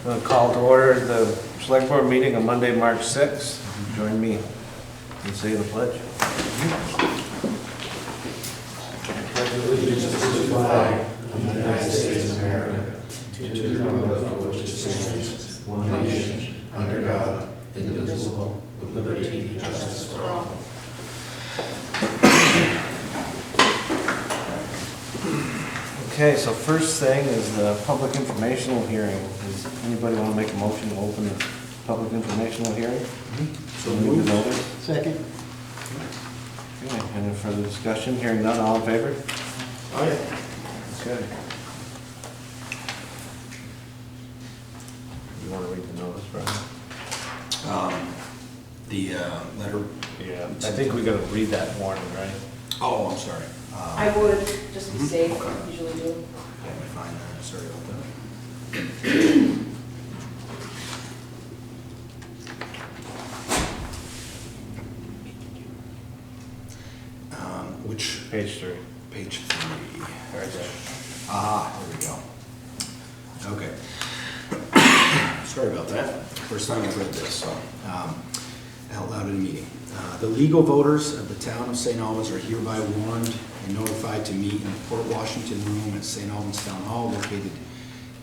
I'm going to call to order the select board meeting on Monday, March 6th. Join me in saying the pledge. Allegiance to the flag of the United States of America, to the republic for which it stands, one nation, under God, indivisible, with liberty and justice for all. Okay, so first thing is the public informational hearing. Does anybody want to make a motion to open the public informational hearing? So moved. Second. Okay, any further discussion? Hearing none, all in favor? Aye. Okay. You want to read the notice, Brian? The letter. Yeah. I think we got to read that warning, right? Oh, I'm sorry. I would, just to be safe, usually do. Let me find that. Sorry about that. Which Page 3. page 3? Right there. Ah, there we go. Okay. Sorry about that. First time I've read this, so out loud in a meeting. The legal voters of the town of St. Albans are hereby warned and notified to meet in the Port Washington room at St. Albans Town Hall, located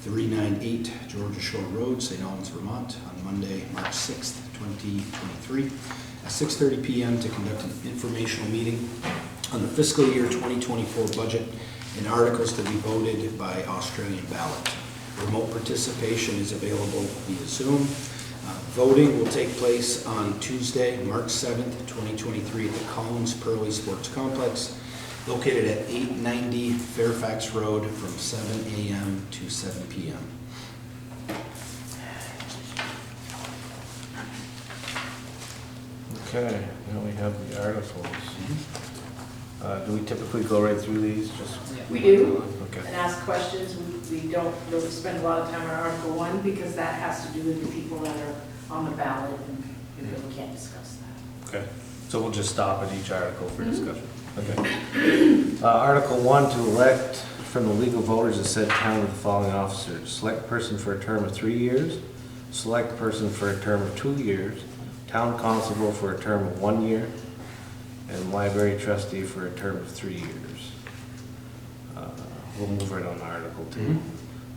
398 Georgia Shore Road, St. Albans, Vermont, on Monday, March 6th, 2023, at 6:30 p.m. to conduct an informational meeting on the fiscal year 2024 budget and articles to be voted by Australian ballot. Remote participation is available via Zoom. Voting will take place on Tuesday, March 7th, 2023 at the Collins Pearly Sports Complex, located at 890 Fairfax Road from 7 a.m. to 7 p.m. Okay, now we have the articles. Do we typically go right through these? We do, Okay. and ask questions. We don't really spend a lot of time on Article 1 because that has to do with the people that are on the ballot, and we really can't discuss that. Okay, so we'll just stop at each article for discussion. Okay. Article 1, to elect from the legal voters of said town with the following officers. Select person for a term of 3 years, select person for a term of 2 years, town constable for a term of 1 year, and library trustee for a term of 3 years. We'll move right on to Article 2.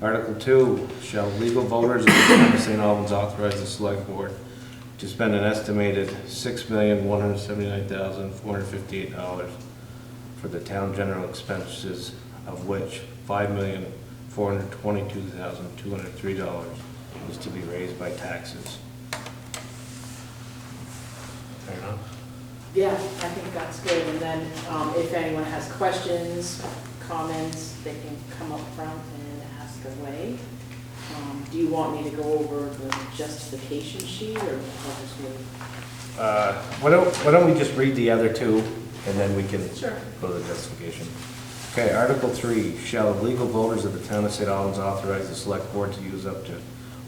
Article 2, shall legal voters of the town of St. Albans authorize the select board to spend an estimated $6,179,458 for the town general expenses, of which $5,422,203 is to be raised by taxes. Fair enough? Yeah, I think that's good. And then if anyone has questions, comments, they can come up front and ask away. Do you want me to go over the justification sheet, or I'll just Why don't we just read the other two, and then we can Sure. go to the justification. Okay, Article 3, shall the legal voters of the town of St. Albans authorize the select board to use up to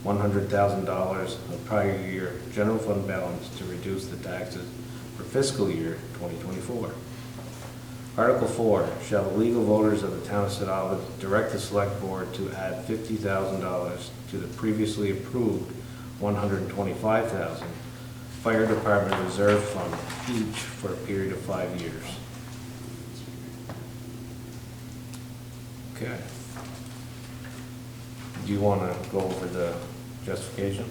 $100,000 of prior year general fund balance to reduce the taxes for fiscal year 2024. Article 4, shall the legal voters of the town of St. Albans direct the select board to add $50,000 to the previously approved $125,000 fire department reserve fund each for a period of 5 years. Okay. Do you want to go over the justification?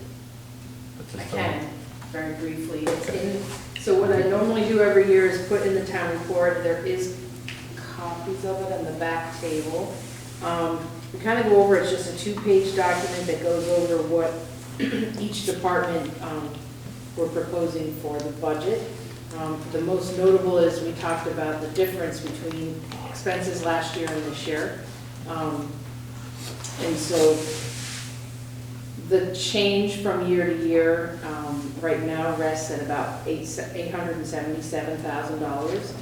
at this I time? can, very briefly. It's Okay. so what I normally do every year is put in the town report. There is copies of it on the back table. We kind of go over, it's just a 2-page document that goes over what each department we're proposing for the budget. The most notable is we talked about the difference between expenses last year and this year. And so the change from year to year right now rests at about $877,000.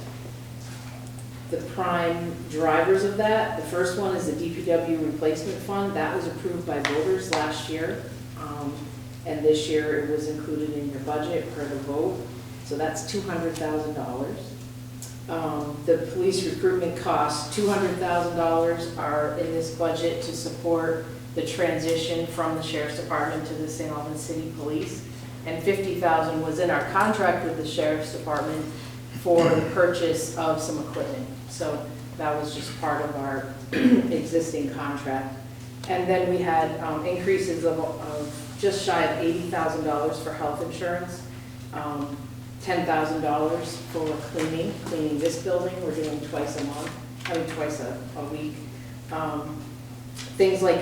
The prime drivers of that, the first one is the DPW replacement fund. That was approved by voters last year. And this year it was included in your budget per the vote. So that's $200,000. The police recruitment costs, $200,000 are in this budget to support the transition from the sheriff's department to the St. Albans City Police. And $50,000 was in our contract with the sheriff's department for the purchase of some equipment. So that was just part of our existing contract. And then we had increases of just shy of $80,000 for health insurance, $10,000 for cleaning this building. We're doing twice a month, twice a week. Things like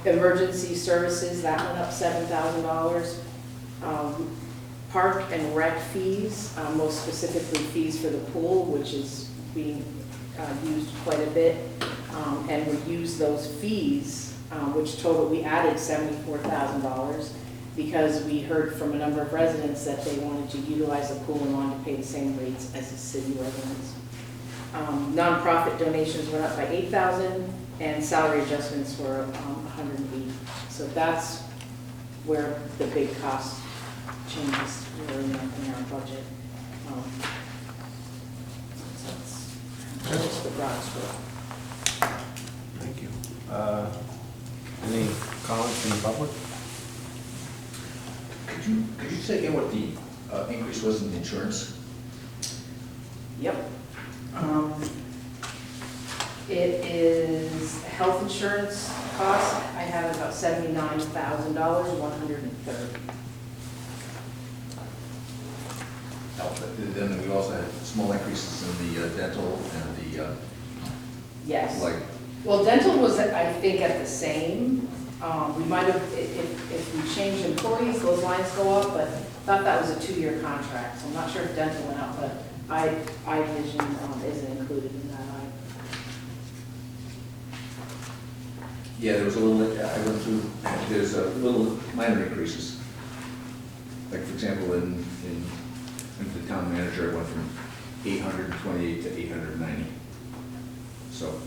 emergency services, that went up $7,000. Park and rec fees, most specifically fees for the pool, which is being used quite a bit. And we use those fees, which total, we added $74,000 because we heard from a number of residents that they wanted to utilize the pool and wanted to pay the same rates as the city residents. Nonprofit donations went up by $8,000 and salary adjustments were $108,000. So that's where the big cost changes were in our budget. So that's the broad stroke. Thank you. Any comments from the public? Could you say again what the increase was in insurance? Yep. It is health insurance cost. I have about $79,000, $130. Then we also had small increases in the dental and the, Yes. like, Well, dental was, I think, at the same. We might have, if we change employees, those lines go up, but I thought that was a 2-year contract, so I'm not sure if dental went up, but eye vision isn't included in that. yeah, there was a little, I went through, there's a little minor increases. Like, for example, in the town manager, it went from 828 to 890. So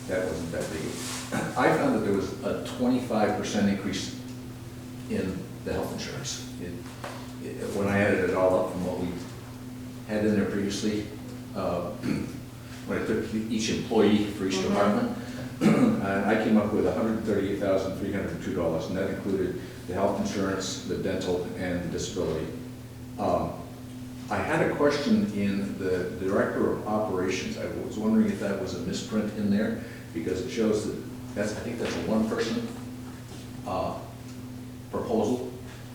that wasn't that big. I found that there was a 25% increase in the health insurance. When I added it all up from what we had in there previously, when I took each employee for each department, and I came up with $138,302, and that included the health insurance, the dental, and the disability. I had a question in the director of operations. I was wondering if that was a misprint in there, because it shows that I think that's a one-person proposal,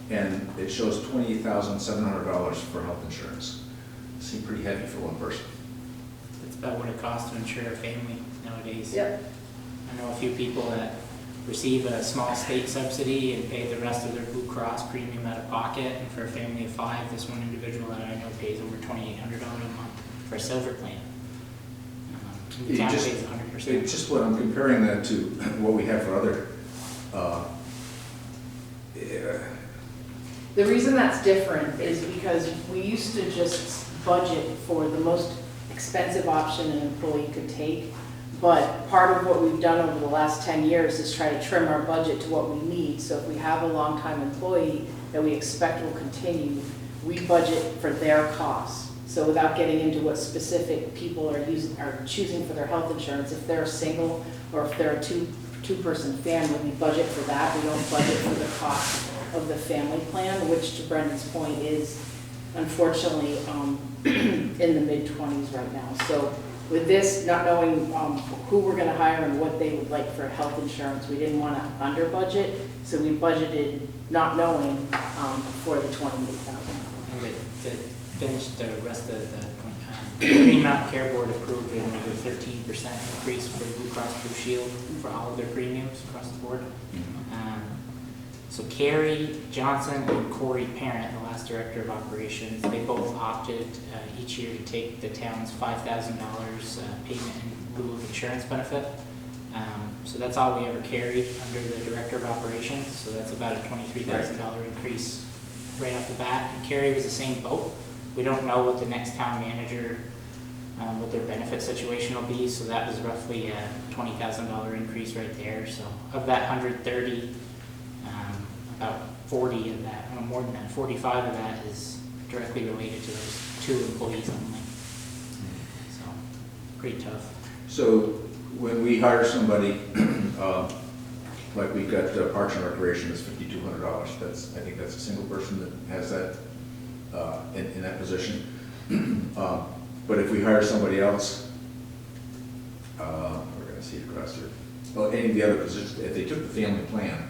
and it shows $28,700 for health insurance. It seemed pretty heavy for one person. It's about what it costs to insure a family nowadays. Yep. I know a few people that receive a small state subsidy and pay the rest of their Blue Cross premium out of pocket. And for a family of 5, this one individual that I know pays over $2,800 a month for a silver plan. The town pays 100%. It's just what I'm comparing that to what we have for other. The reason that's different is because we used to just budget for the most expensive option an employee could take. But part of what we've done over the last 10 years is try to trim our budget to what we need. So if we have a long-time employee that we expect will continue, we budget for their costs. So without getting into what specific people are choosing for their health insurance, if they're single or if they're a two-person family, we budget for that. We don't budget for the cost of the family plan, which to Brendan's point is unfortunately in the mid-20s right now. So with this, not knowing who we're going to hire and what they would like for health insurance, we didn't want to under budget, so we budgeted not knowing for the $28,000. And to finish the rest of the Green Mountain Care Board approved another 13% increase for Blue Cross Blue Shield for all of their premiums across the board. So Carrie Johnson and Corey Parent, the last director of operations, they both opted each year to take the town's $5,000 payment in lieu of insurance benefit. So that's all we ever carried under the director of operations. So that's about a $23,000 increase right off the bat. And Carrie was the same boat. We don't know what the next town manager, what their benefit situation will be. So that was roughly a $20,000 increase right there. So of that 130, about 40 of that, or more than that, 45 of that is directly related to those 2 employees only. So, pretty tough. So when we hire somebody, like we've got Parks and Recreation, that's $5,200. I think that's a single person that has that, in that position. But if we hire somebody else, we're gonna see it across here. Well, any of the other positions, if they took the family plan,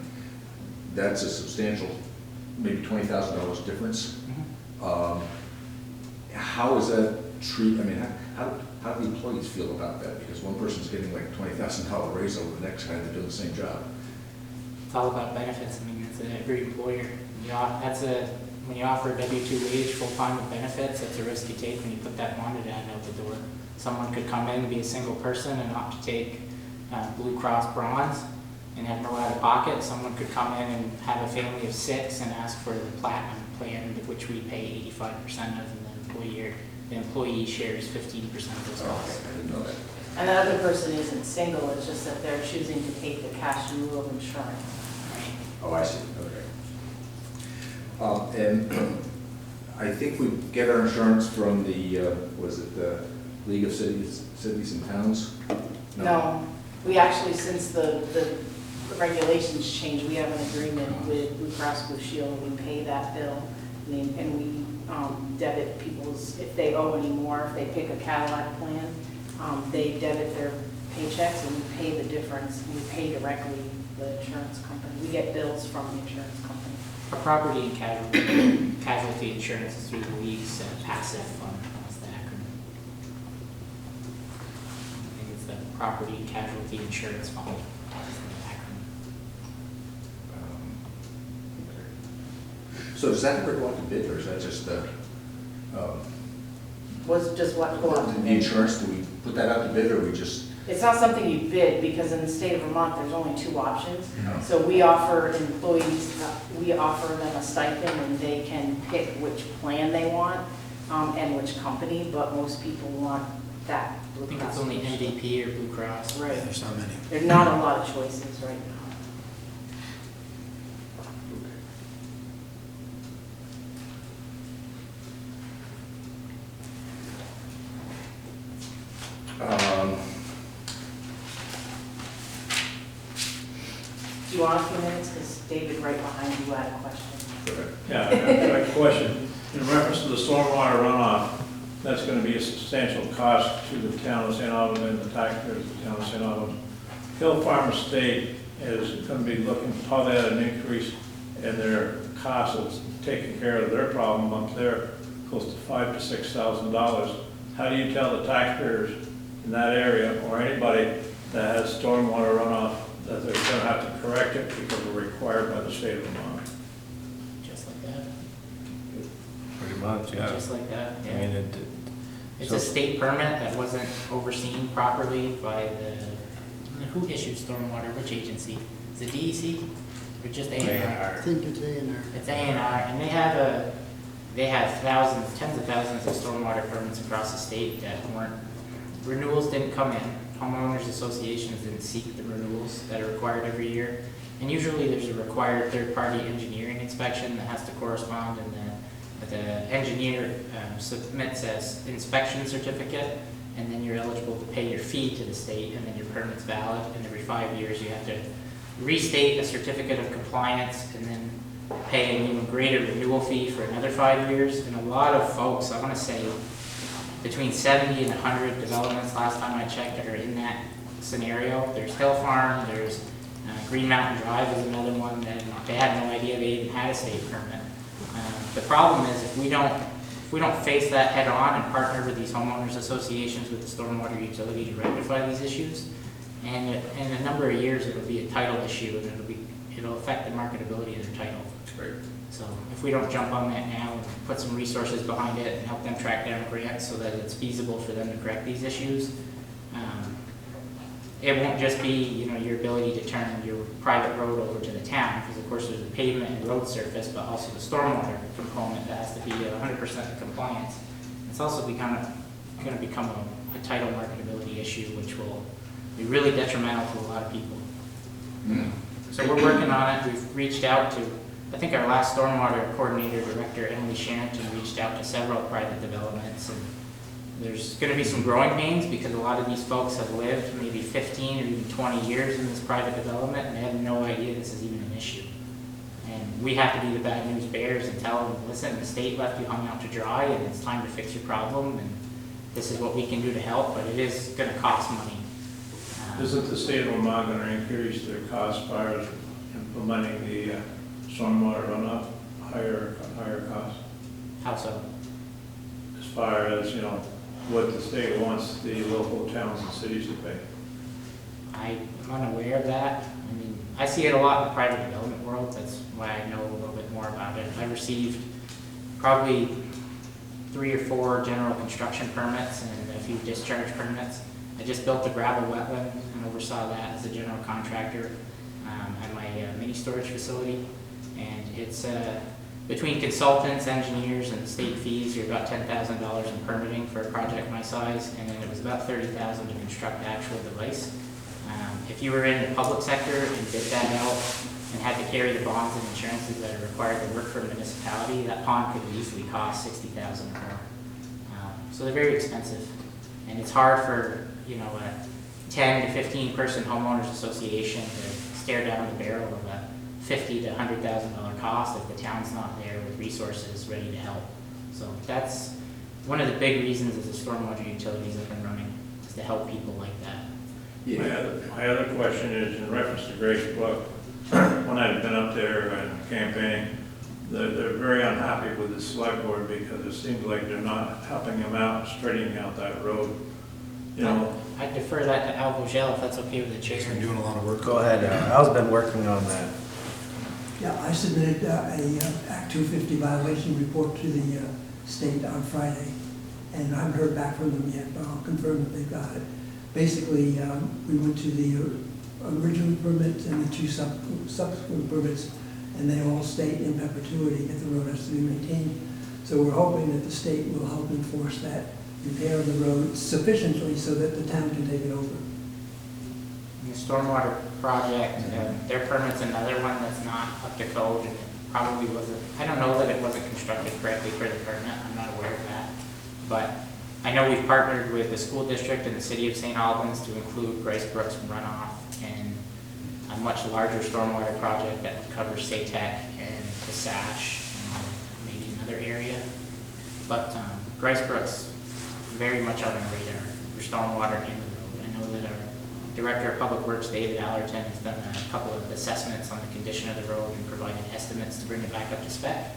that's a substantial, maybe $20,000 difference. How is that I mean, how do the employees feel about that? Because one person's getting like a $20,000 raise over the next guy that's doing the same job. It's all about benefits. I mean, it's every employer. When you offer a W-2 wage full-time with benefits, that's a risk you take when you put that wanted ad out the door. Someone could come in and be a single person and opt to take Blue Cross Bronze and have no out of pocket. Someone could come in and have a family of 6 and ask for the Platinum plan, which we pay 85% of, and the employee shares 15% of those costs. I didn't know that. And the other person isn't single, it's just that they're choosing to take the cash in lieu of insurance. Oh, I see, okay. And I think we get our insurance from the, was it the League of Cities and Towns? No, we actually, since the regulations changed, we have an agreement with Blue Cross Blue Shield, we pay that bill, and we debit people's, if they owe any more, if they pick a Cadillac plan, they debit their paychecks and we pay the difference, and we pay directly the insurance company. We get bills from the insurance company. Our property and casualty insurance is through the league's passive fund. That's the acronym. I think it's the Property and Casualty Insurance Fund. That's the acronym. Okay. So does that ever go out to bid, or is that just Was just what go out to the bid. insurance? Do we put that out to bid, or we just? It's not something you bid, because in the state of Vermont, there's only 2 options. No. So we offer employees, we offer them a stipend, and they can pick which plan they want, and which company, but most people want that I Blue think Cross. it's only MVP or Blue Cross. Right. There's not many. There's not a lot of choices right now. Do you want a few minutes? Because David, right behind you, had a question. Yeah, I got a question. In reference to the stormwater runoff, that's going to be a substantial cost to the town of St. Albans and the taxpayers of the town of St. Albans. Hill Farm Estate is going to be looking how they had an increase in their costs of taking care of their problem up there, close to $5,000 to $6,000. How do you tell the taxpayers in that area, or anybody that has stormwater runoff, that they're going to have to correct it because we're required by the state of Vermont? Just like that. Pretty much, yeah. Just like that, I yeah. mean, It's a state permit that wasn't overseen properly by who issues stormwater, which agency? Is it DEC or just A&R? I think it's A&R. It's A&R, and they have tens of thousands of stormwater permits across the state that renewals didn't come in. Homeowners associations didn't seek the renewals that are required every year. And usually there's a required third-party engineering inspection that has to correspond, and the engineer submits an inspection certificate, and then you're eligible to pay your fee to the state, and then your permit's valid, and every 5 years you have to restate a certificate of compliance, and then pay an even greater renewal fee for another 5 years. And a lot of folks, I want to say between 70 and 100 developments last time I checked are in that scenario. There's Hill Farm, there's Green Mountain Drive is another one that they had no idea they even had a state permit. The problem is if we don't face that head on and partner with these homeowners associations with the stormwater utility to rectify these issues, and in a number of years it'll be a title issue, and it'll affect the marketability of their title. Right. So if we don't jump on that now and put some resources behind it and help them track down grants so that it's feasible for them to correct these issues, it won't just be, your ability to turn your private road over to the town, because of course there's the pavement and road surface, but also the stormwater component that has to be 100% compliance. It's also going to become a title marketability issue, which will be really detrimental to a lot of people. Mm. So we're working on it. We've reached out to, I think our last stormwater coordinator director, Emily Sherrington, reached out to several private developments, and There's gonna be some growing pains because a lot of these folks have lived maybe 15 or even 20 years in this private development and they have no idea this is even an issue. And we have to be the bad news bears and tell them, listen, the state left you hung out to dry and it's time to fix your problem and this is what we can do to help, but it is gonna cost money. Isn't the state of Vermont going to increase their cost as far as implementing the stormwater runoff, higher cost? How so? As far as, you know, what the state wants the local towns and cities to pay? I'm unaware of that. I mean, I see it a lot in the private development world. That's why I know a little bit more about it. I received probably 3 or 4 general construction permits and a few discharge permits. I just built a gravel wetland and oversaw that as a general contractor at my mini storage facility. And it's between consultants, engineers, and state fees, you're about $10,000 in permitting for a project my size, and then it was about $30,000 to construct the actual device. If you were in the public sector and bid that out and had to carry the bonds and insurances that are required to work for a municipality, that pond could easily cost $60,000 or more. So they're very expensive, and it's hard for a 10 to 15 person homeowners association to stare down the barrel of a $50,000 to $100,000 cost if the town's not there with resources ready to help. So that's one of the big reasons that the stormwater utilities have been running, is to help people like that. My other question is in reference to Grace Brook. When I've been up there and campaigning, they're very unhappy with the select board because it seems like they're not helping them out, straightening out that road. You know, I defer that to Al Vogel if that's okay with the chair. He's been doing a lot of work. Go ahead, Al's been working on that. Yeah, I submitted a Act 250 violation report to the state on Friday, and I haven't heard back from them yet, but I'll confirm that they've got it. Basically, we went to the original permit and the 2 subsequent permits, and they all state in perpetuity that the road has to be maintained. So we're hoping that the state will help enforce that repair of the road sufficiently so that the town can take it over. The stormwater project, their permit's another one that's not up to code, and it probably wasn't, I don't know that it wasn't constructed correctly for the permit, I'm not aware of that. But I know we've partnered with the school district and the city of St. Albans to include Grace Brook's runoff in a much larger stormwater project that would cover SATEC and the SASH and maybe another area. But Grace Brook's very much on the radar for stormwater in the road. I know that our Director of Public Works, David Allerton, has done a couple of assessments on the condition of the road and provided estimates to bring it back up to spec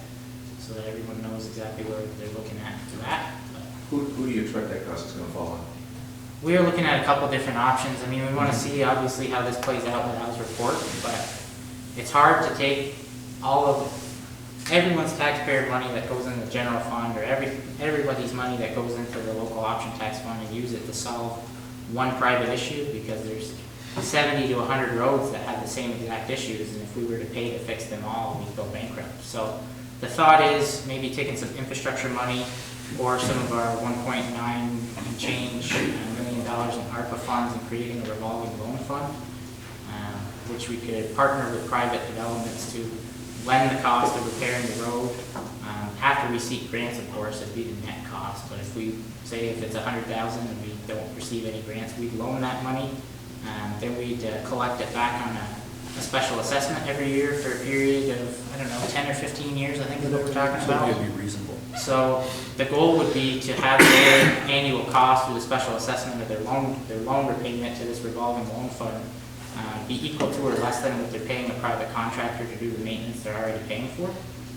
so that everyone knows exactly where they're looking at for that. But Who do you expect that cost is going to fall on? we are looking at a couple different options. I mean, we want to see obviously how this plays out with Al's report, but it's hard to take all of everyone's taxpayer money that goes in the general fund or everybody's money that goes into the local option tax fund and use it to solve one private issue, because there's 70 to 100 roads that have the same exact issues, and if we were to pay to fix them all, we'd go bankrupt. So the thought is maybe taking some infrastructure money or some of our 1.9 and change $1 million in ARPA funds and creating a revolving loan fund, which we could partner with private developments to lend the cost of repairing the road. After we seek grants, of course, it'd be the net cost. But if we say if it's $100,000 and we don't receive any grants, we'd loan that money. Then we'd collect it back on a special assessment every year for a period of, I don't know, 10 or 15 years, I think is what we're talking about. It'd be reasonable. So the goal would be to have their annual cost with a special assessment of their loan repayment to this revolving loan fund be equal to or less than what they're paying a private contractor to do the maintenance they're already paying for.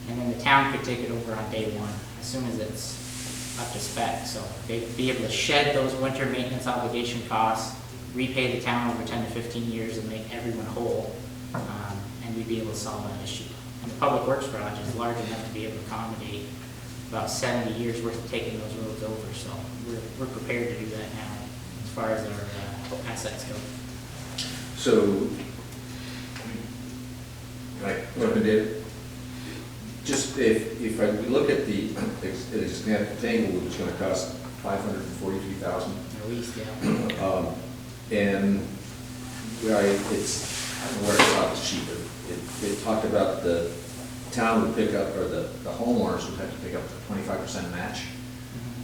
And then the town could take it over on day one, as soon as it's up to spec. So they'd be able to shed those winter maintenance obligation costs, repay the town over 10 to 15 years and make everyone whole, and we'd be able to solve that issue. And the Public Works garage is large enough to be able to accommodate about 70 years worth of taking those roads over. So we're prepared to do that now as far as our assets go. So, look at it. Just if we look at the example table, which is going to cost $543,000. At least, yeah. And it's, I don't know where it's off the sheet, but it talked about the town would pick up, or the homeowners would have to pick up the 25% match.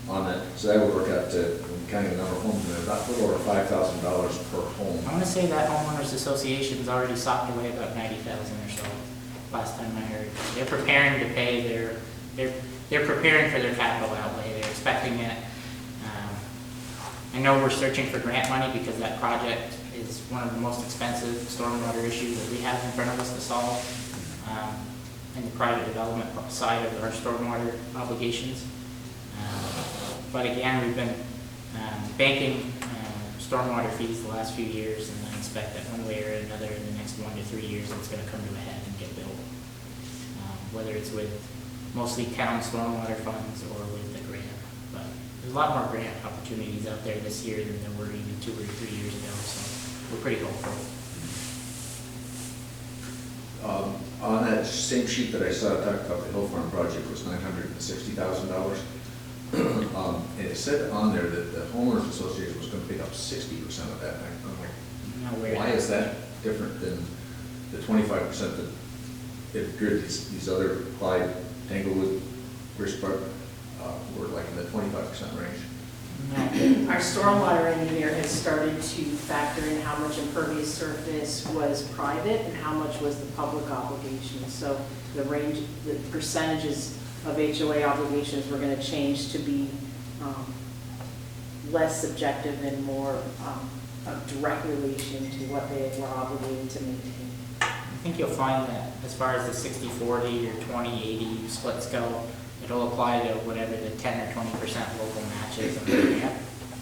on that, so that would work out to, counting the number of homes, about a little over $5,000 per home. I want to say that homeowners association's already socked away about 90,000 or so, last time I heard. They're preparing to pay they're preparing for their capital outlay, they're expecting it. I know we're searching for grant money because that project is one of the most expensive stormwater issues that we have in front of us to solve, in the private development side of our stormwater obligations. But again, we've been banking stormwater fees the last few years, and I expect that one way or another in the next 1 to 3 years, it's going to come to a head and get built. Whether it's with mostly town stormwater funds or with the grant. But there's a lot more grant opportunities out there this year than there were even 2 or 3 years ago, so we're pretty hopeful. On that same sheet that I saw talked about the Hill Farm project was $960,000. And it said on there that the homeowners association was going to pick up 60% of that. And I'm like, Now, where- why is that different than the 25% that it appeared these other Clyde, Tanglewood, Grisspark were like in the 25% range? No. Our stormwater engineer has started to factor in how much impervious surface was private and how much was the public obligation. So the range, the percentages of HOA obligations were going to change to be less subjective and more of direct relation to what they were obligated to maintain. I think you'll find that as far as the 60-40 or 20-80 splits go, it'll apply to whatever the 10 or 20% local matches on the grant.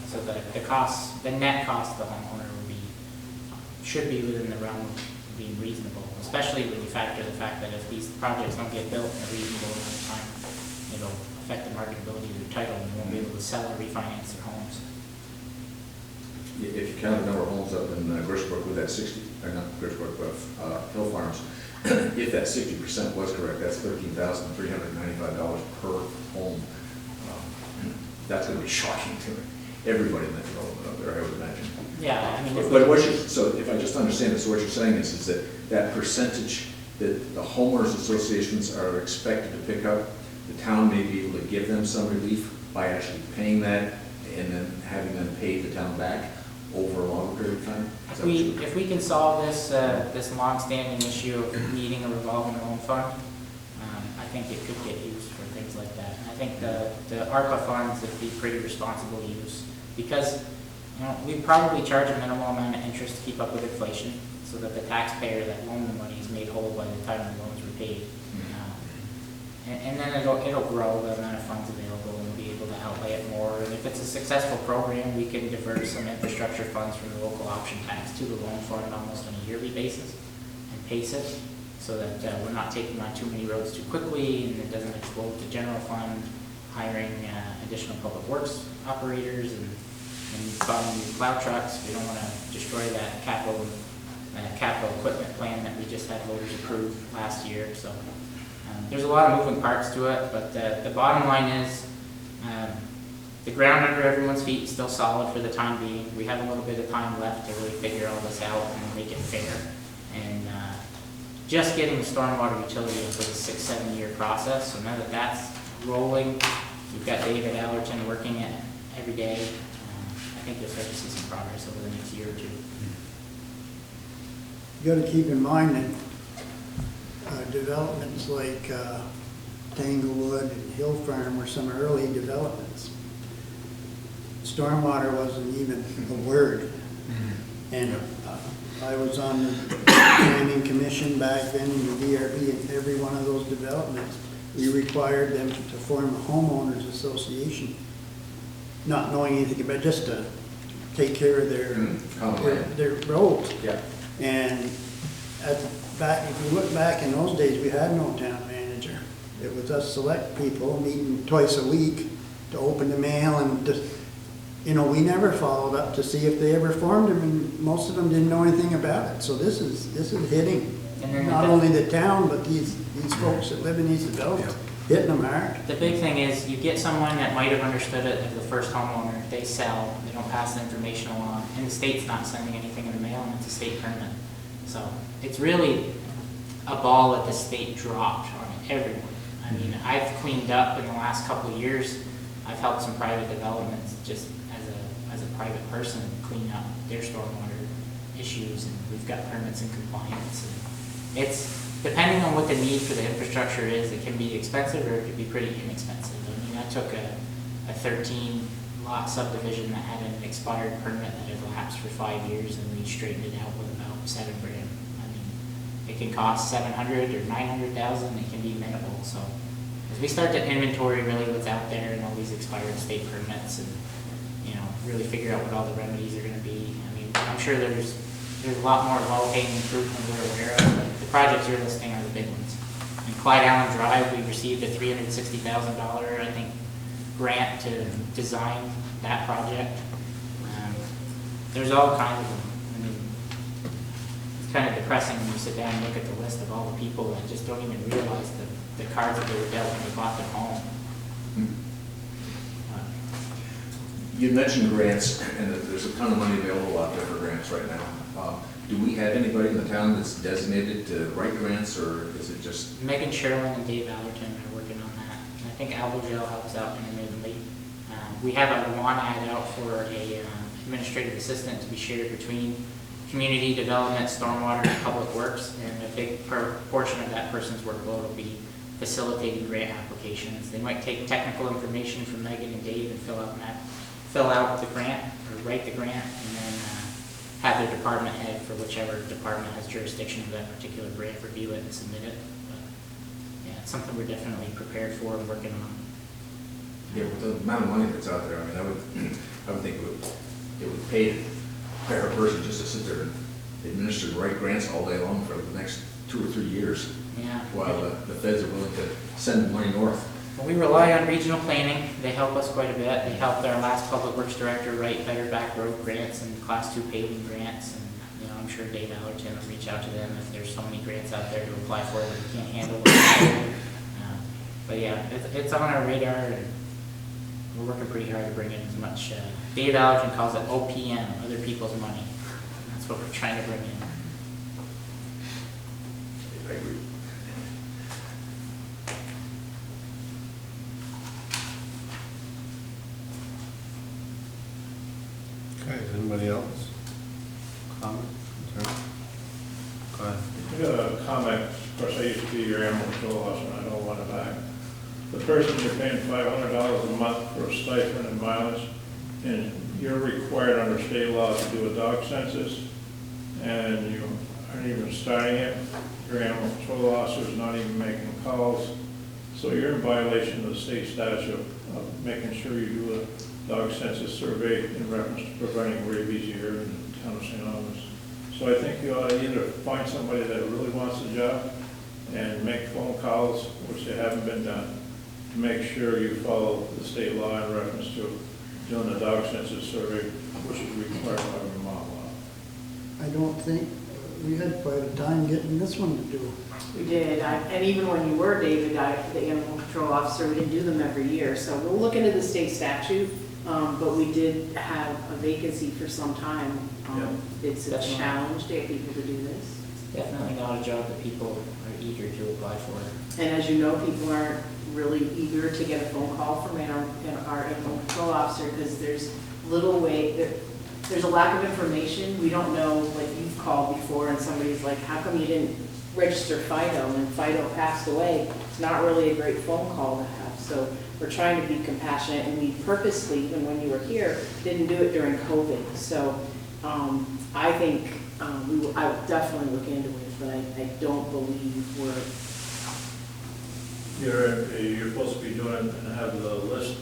So that the net cost of the homeowner should be within the realm of being reasonable, especially when you factor the fact that if these projects don't get built in a reasonable amount of time, it'll affect the marketability of their title and they won't be able to sell or refinance their homes. If you count the number of homes up in Grisspark with that 60, or not Grisspark, but Hill Farms, if that 60% was correct, that's $13,395 per home. That's going to be shocking to everybody in that development up there, I would imagine. Yeah, I mean, So if I just understand this, what you're saying is that percentage that the homeowners associations are expected to pick up, the town may be able to give them some relief by actually paying that and then having them pay the town back over a longer period of time? if we can solve this long-standing issue of needing a revolving loan fund, I think it could get used for things like that. And I think the ARPA funds would be pretty responsible use because we probably charge a minimal amount of interest to keep up with inflation so that the taxpayer that loaned the money is made whole by the time the loans were paid. And then it'll grow the amount of funds available and we'll be able to outlay it more. And if it's a successful program, we can divert some infrastructure funds from the local option tax to the loan fund almost on a yearly basis and pace it so that we're not taking on too many roads too quickly and it doesn't explode to general fund, hiring additional public works operators and buying new plow trucks. We don't want to destroy that capital equipment plan that we just had voters approve last year. So there's a lot of moving parts to it, but the bottom line is the ground under everyone's feet is still solid for the time being. We have a little bit of time left to really figure all this out and make it fair. And just getting the stormwater utility was a 6-7 year process. So now that that's rolling, we've got David Allerton working it every day. I think you'll start to see some progress over the next year or two. You got to keep in mind that developments like Tanglewood and Hill Farm were some early developments. Stormwater wasn't even a word. And I was on the planning commission back then in the DRB, and every one of those developments, we required them to form a homeowners association, not knowing anything about, just to take care of their roads. Yeah. And if you look back in those days, we had no town manager. It was us select people meeting twice a week to open the mail and just, we never followed up to see if they ever formed them, and most of them didn't know anything about it. So this is hitting not only the town, but these folks that live in these developments, hitting them hard. The big thing is you get someone that might have understood it as the first homeowner, they sell, they don't pass the information along, and the state's not sending anything in the mail, and it's a state permit. So it's really a ball that the state dropped on everyone. I mean, I've cleaned up in the last couple of years I've helped some private developments just as a private person clean up their stormwater issues, and we've got permits and compliance. And it's, depending on what the need for the infrastructure is, it can be expensive or it could be pretty inexpensive. I mean, I took a 13 lot subdivision that had an expired permit that had lapsed for 5 years, and we straightened it out with about $7,000. I mean, it can cost $700,000 or $900,000. It can be minimal. So as we start to inventory really what's out there and all these expired state permits, and really figure out what all the remedies are going to be. I mean, I'm sure there's a lot more low-hanging fruit than we're aware of, but the projects you're listing are the big ones. In Clyde Allen Drive, we received a $360,000, I think, grant to design that project. There's all kinds of them. I mean, it's kind of depressing when you sit down and look at the list of all the people that just don't even realize the cards that they were dealt when they bought their home. You mentioned grants, and that there's a ton of money available out there for grants right now. Do we have anybody in the town that's designated to write grants, or is it just? Megan Sherlin and Dave Allerton are working on that. And I think Albans helps out intermittently. We have a one ad out for a administrative assistant to be shared between community development, stormwater, and public works, and a big portion of that person's workload will be facilitating grant applications. They might take technical information from Megan and Dave and fill out the grant, or write the grant, and then have their department head for whichever department has jurisdiction of that particular grant review it and submit it. But yeah, it's something we're definitely prepared for and working on. Yeah, with the amount of money that's out there, I mean, I would think it would pay to hire a person just to sit there and administer and write grants all day long for the next 2 or 3 years. Yeah. While the feds are willing to send the money north. We rely on regional planning. They help us quite a bit. They helped our last public works director write better back road grants and class 2 paving grants. And I'm sure Dave Allerton will reach out to them if there's so many grants out there to apply for that we can't handle. But yeah, it's on our radar, and we're working pretty hard to bring in as much. Dave Allerton calls it OPM, other people's money. That's what we're trying to bring in. I agree. Okay, anybody else? Comment, concern? Go ahead. I got a comment. Of course, I used to be your animal control officer, and I don't want it back. The person you're paying $500 a month for a stipend and mileage, and you're required under state law to do a dog census, and you aren't even starting it. Your animal control officer is not even making calls. So you're in violation of the state statute of making sure you do a dog census survey in reference to preventing rabies here in the town of St. Albans. So I think you ought to either find somebody that really wants the job and make phone calls, which they haven't been done, to make sure you follow the state law in reference to doing a dog census survey, which is required by Vermont law. I don't think, we had quite a time getting this one to do. We did, and even when you were David, the animal control officer, we didn't do them every year. So we'll look into the state statute, but we did have a vacancy for some time. It's a Definitely. challenge to get people to do this. It's definitely not a job that people are eager to apply for. And as you know, people aren't really eager to get a phone call from our animal control officer, because there's little way, there's a lack of information. We don't know, like you've called before and somebody's like, how come you didn't register Fido, and Fido passed away? It's not really a great phone call to have. So we're trying to be compassionate, and we purposely, even when you were here, didn't do it during COVID. So I think I would definitely look into it, but I don't believe You're supposed to be doing and have the list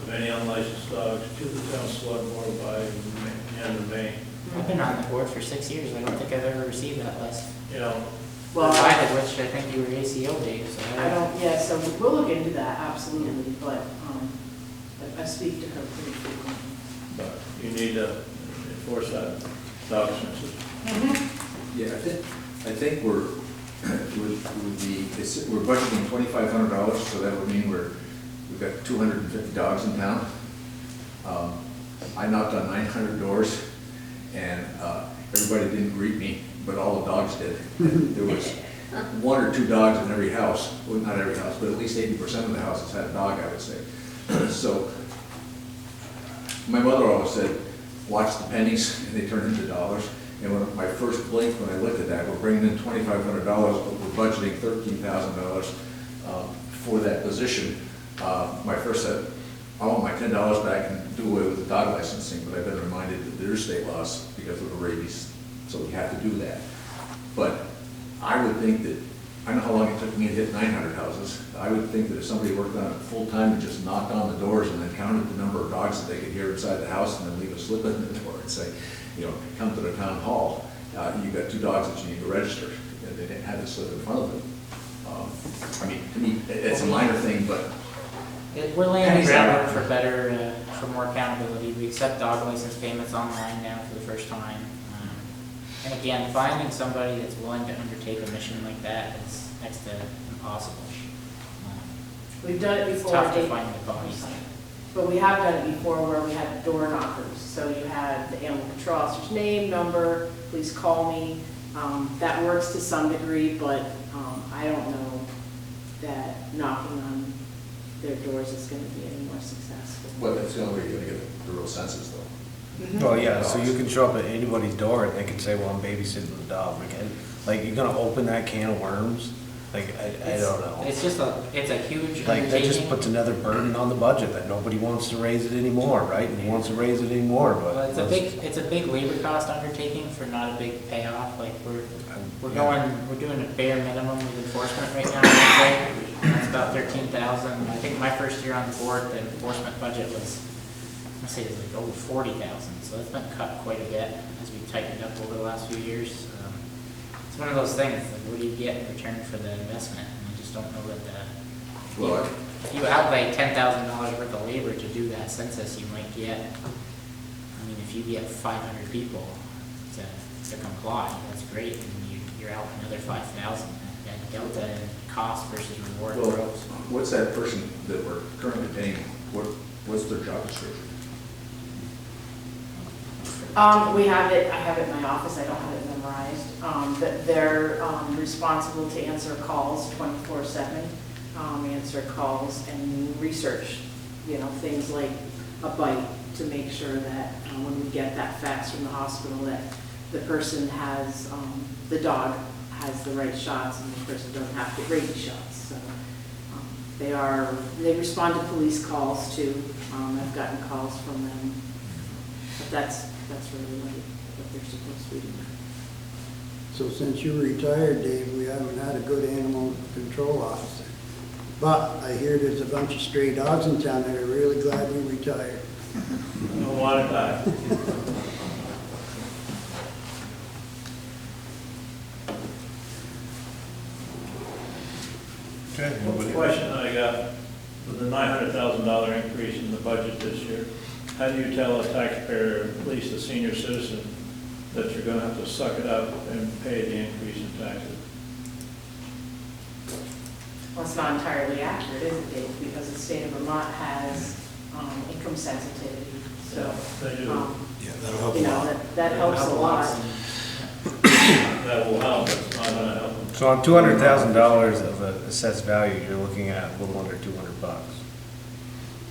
of any unlicensed dogs to the town Selectboard by the end of May. I've been on the board for 6 years. I don't think I've ever received that list. You know, Provided which I think you were ACO, Dave, so I don't, yeah, so we'll look into that, absolutely, but I speak to her pretty frequently. but you need to enforce that dog census. Yeah, I think we're budgeting $2,500, so that would mean we've got 250 dogs in town. I knocked on 900 doors, and everybody didn't greet me, but all the dogs did. There was 1 or 2 dogs in every house. Well, not every house, but at least 80% of the houses had a dog, I would say. So, my mother always said, watch the pennies and they turn into dollars. And when my first blink, when I looked at that, we're bringing in $2,500, but we're budgeting $13,000 for that position. My first said, I want my $10 back and do away with the dog licensing, but I've been reminded that there's state laws because of the rabies, so we have to do that. But I would think that, I know how long it took me to hit 900 houses. I would think that if somebody worked on it full-time and just knocked on the doors and then counted the number of dogs that they could hear inside the house and then leave a slip in the door and say, you know, come to the town hall, you've got 2 dogs that you need to register. And they didn't have the slip in front of them. I mean, to me, it's a minor thing, but We're laying the pennies groundwork are- for better, for more accountability. We accept dog license payments online now for the first time. And again, finding somebody that's willing to undertake a mission like that is next to impossible. We've done it It's before, tough to Dave, find the bodies. but we have done it before where we had door knockers. So you had the animal control officer's name, number, please call me. That works to some degree, but I don't know that knocking on their doors is gonna be any more successful. well, that's the only way you're gonna get the real census though. Well, yeah, so you can show up at anybody's door and they can say, well, I'm babysitting the dog. Like, you're gonna open that can of worms? Like, I don't know. It's a huge Like, that just undertaking. puts another burden on the budget, that nobody wants to raise it anymore, right? And he wants to raise it anymore, but. Well, it's a big labor cost undertaking for not a big payoff. Like, we're doing a bare minimum with enforcement right now, I'd say. That's about 13,000. I think my first year on the board, the enforcement budget was, I say it was like over 40,000. So it's been cut quite a bit as we tightened up over the last few years. It's one of those things, like, what do you get in return for the investment? And I just don't know that Well, if you outlay $10,000 worth of labor to do that census, you might get, I mean, if you get 500 people to comply, that's great, and you're out another 5,000. That delta in cost versus reward well, grows. what's that person that we're currently paying, what's their job description? We have it, I have it in my office, I don't have it memorized. But they're responsible to answer calls 24/7, answer calls and research, you know, things like a bite to make sure that when we get that fax from the hospital that the person has, the dog has the right shots and the person doesn't have to get rabies shots. So they respond to police calls too. I've gotten calls from them, but that's really what they're supposed to be doing. So since you retired, Dave, we haven't had a good animal control officer. But I hear there's a bunch of stray dogs in town that are really glad we retired. I don't want to die. Okay, The nobody. question I got, with the $900,000 increase in the budget this year, how do you tell a taxpayer, at least a senior citizen, that you're gonna have to suck it up and pay the increase in taxes? Well, it's not entirely accurate, is it, Dave? Because the state of Vermont has income sensitivity, so, They do. Yeah, that'll help a you know, lot. that helps a lot. That will help, it's not gonna help them. So on $200,000 of assessed value, you're looking at a little under $200,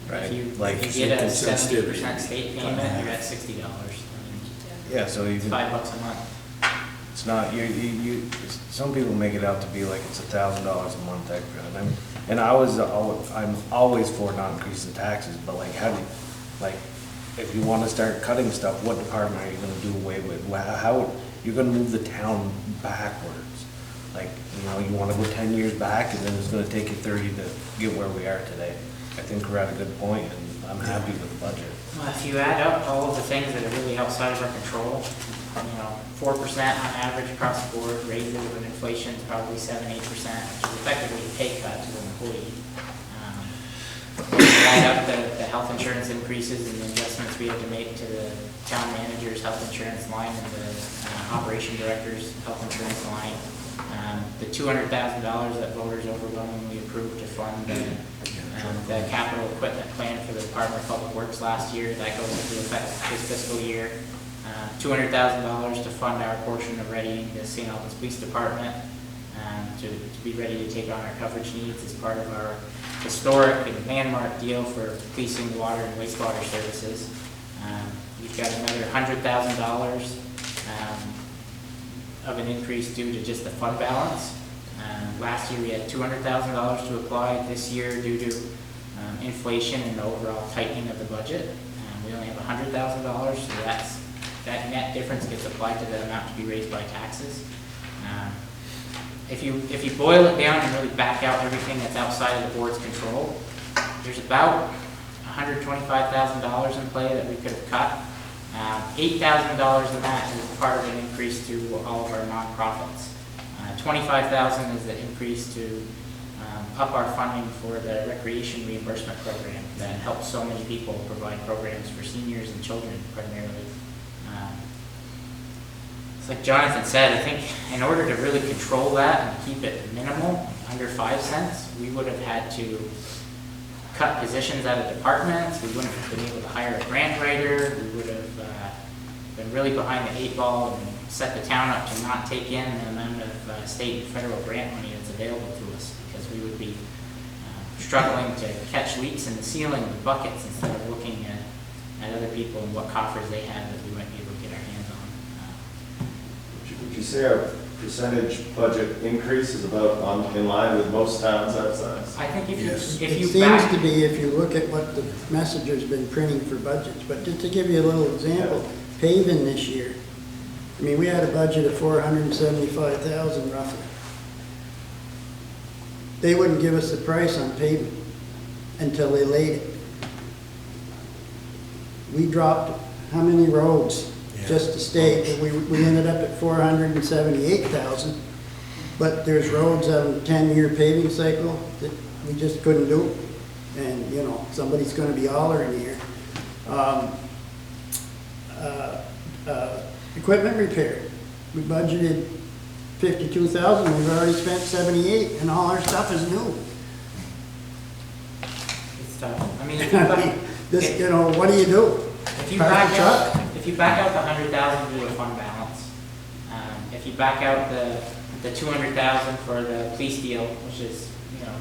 right? If you Like, get a sensitivity. 70% state payment, you're at $60. yeah, so It's even, $5 a month. it's not, some people make it out to be like it's $1,000 a month extra. And I'm always for not increasing taxes, but like, if you want to start cutting stuff, what department are you going to do away with? How, you're going to move the town backwards. Like, you want to go 10 years back, and then it's going to take you 30 to get where we are today. I think we're at a good point, and I'm happy with the budget. Well, if you add up all of the things that are really outside of our control, 4% on average across the board, raises with inflation is probably 7-8%, which is effectively a pay cut to an employee. If you add up the health insurance increases and the investments we have to make to the town manager's health insurance line and the operation director's health insurance line, the $200,000 that voters overwhelmingly approved to fund the capital equipment plan for the Department of Public Works last year, that goes into effect this fiscal year. $200,000 to fund our portion of readying the St. Albans Police Department, to be ready to take on our coverage needs as part of our historic and landmark deal for policing water and wastewater services. We've got another $100,000 of an increase due to just the fund balance. Last year we had $200,000 to apply. This year, due to inflation and the overall tightening of the budget, we only have $100,000, so that net difference gets applied to the amount to be raised by taxes. If you boil it down and really back out everything that's outside of the board's control, there's about $125,000 in play that we could have cut. $8,000 of that is part of an increase to all of our nonprofits. $25,000 is the increase to up our funding for the recreation reimbursement program that helps so many people provide programs for seniors and children primarily. It's like Jonathan said, I think in order to really control that and keep it minimal, under 5 cents, we would have had to cut positions out of departments. We wouldn't have been able to hire a grant writer. We would have been really behind the 8 ball and set the town up to not take in the amount of state and federal grant money that's available to us, because we would be struggling to catch leaks in the ceiling with buckets instead of looking at other people and what coffers they have that we might be able to get our hands on. Would you say our percentage budget increase is about in line with most towns that size? I think Yes. if It you seems back, to be, if you look at what the messenger's been printing for budgets, but just to give you a little example, paving this year, I mean, we had a budget of $475,000 roughly. They wouldn't give us the price on paving until they laid it. We dropped how many roads just to stay, we ended up at 478,000, but there's roads on a 10-year paving cycle that we just couldn't do. And, you know, somebody's gonna be hollering here. Equipment repair, we budgeted 52,000, we've already spent 78, and all our stuff is new. it's tough. I mean, if you back, This, you know, what do you do? if you Park back the out, truck? if you back out the 100,000 to the fund balance, if you back out the 200,000 for the police deal, which is, you know,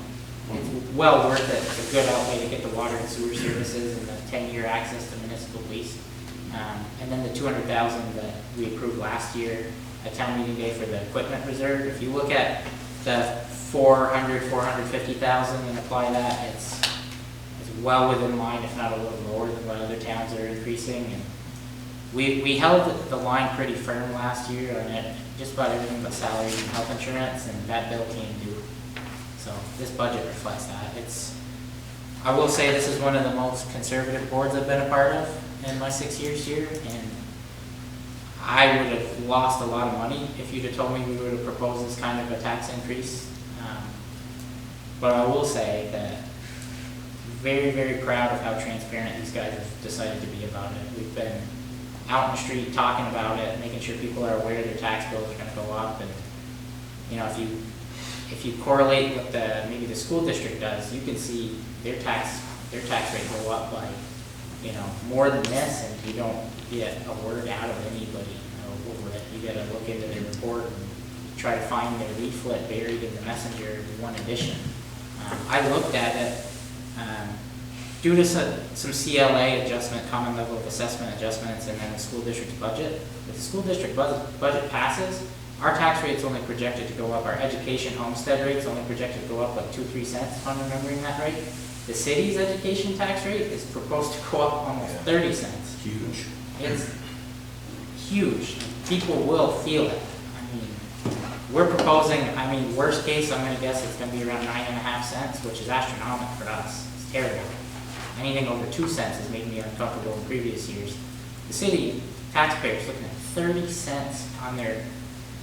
it's well worth it. It's a good outlay to get the water and sewer services and the 10-year access to municipal police. And then the 200,000 that we approved last year at town meeting day for the equipment reserve. If you look at the 450,000 and apply that, it's well within line, if not a little lower than what other towns are increasing. And we held the line pretty firm last year on it, just about everything but salaries and health insurance, and that bill came due. So this budget reflects that. I will say this is one of the most conservative boards I've been a part of in my 6 years here, and I would have lost a lot of money if you'd have told me we would have proposed this kind of a tax increase. But I will say that very, very proud of how transparent these guys have decided to be about it. We've been out in the street talking about it, making sure people are aware their tax bills are going to go up. And you know, if you correlate what maybe the school district does, you can see their tax rate go up by, you know, more than this, and you don't get a word out of anybody, you know, over it. You got to look into their report and try to find their leaflet buried in the messenger in one edition. I looked at it due to some CLA adjustment, common level of assessment adjustments, and then the school district's budget. If the school district budget passes, our tax rate's only projected to go up. Our education homestead rate's only projected to go up like 2-3 cents, if I'm remembering that right. The city's education tax rate is proposed to go up almost 30 cents. Huge. It's huge. People will feel it. I mean, we're proposing, I mean, worst case, I'm gonna guess it's gonna be around 9.5 cents, which is astronomical for us. It's terrible. Anything over 2 cents has made me uncomfortable in previous years. The city taxpayers looking at 30 cents on their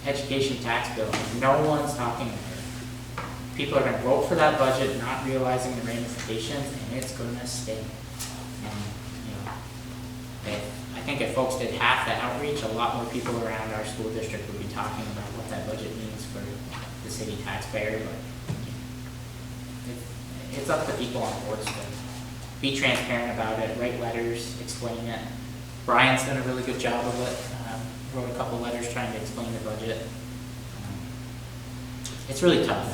education tax bill. No one's talking about it. People are going to vote for that budget, not realizing the ramifications, and it's going to stink. And you know, I think if folks did half the outreach, a lot more people around our school district would be talking about what that budget means for the city taxpayer. But it's up to people on boards to be transparent about it, write letters, explain it. Brian's done a really good job of it. Wrote a couple letters trying to explain the budget. It's really tough.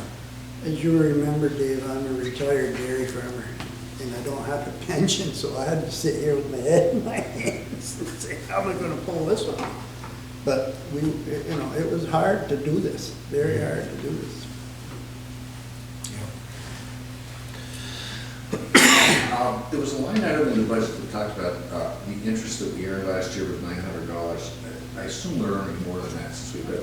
As you remember, Dave, I'm a retired dairy farmer, and I don't have a pension, so I had to sit here with my head in my hands and say, how am I gonna pull this off? But we, you know, it was hard to do this, very hard to do this. There was a line item in the budget that talked about the interest that we earned last year was $900. I assume we're earning more than that since we've got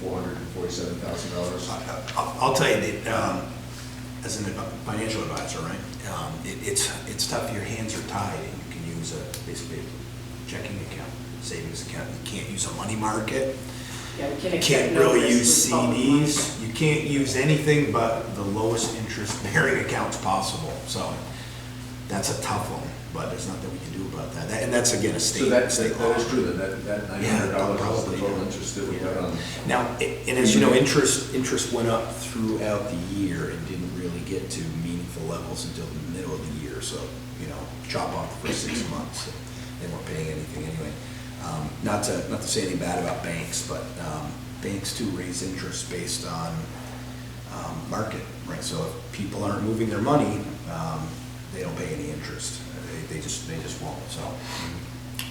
$3,447,000. I'll tell you that, as a financial advisor, right, it's tough, your hands are tied, and you can use basically a checking account, savings account, you can't use a money market. Yeah, we You can't really use CDs, you can't use anything but the lowest interest bearing accounts possible, so that's a tough one, but there's nothing we can do about that, and that's again a state. So that state that law. is true, that $900 is the total interest that we got on. Now, and as you know, interest went up throughout the year and didn't really get to meaningful levels until the middle of the year, so, you know, chop off the first 6 months, they weren't paying anything anyway. Not to say anything bad about banks, but banks too raise interest based on market, right? So if people aren't moving their money, they don't pay any interest. They just won't. So,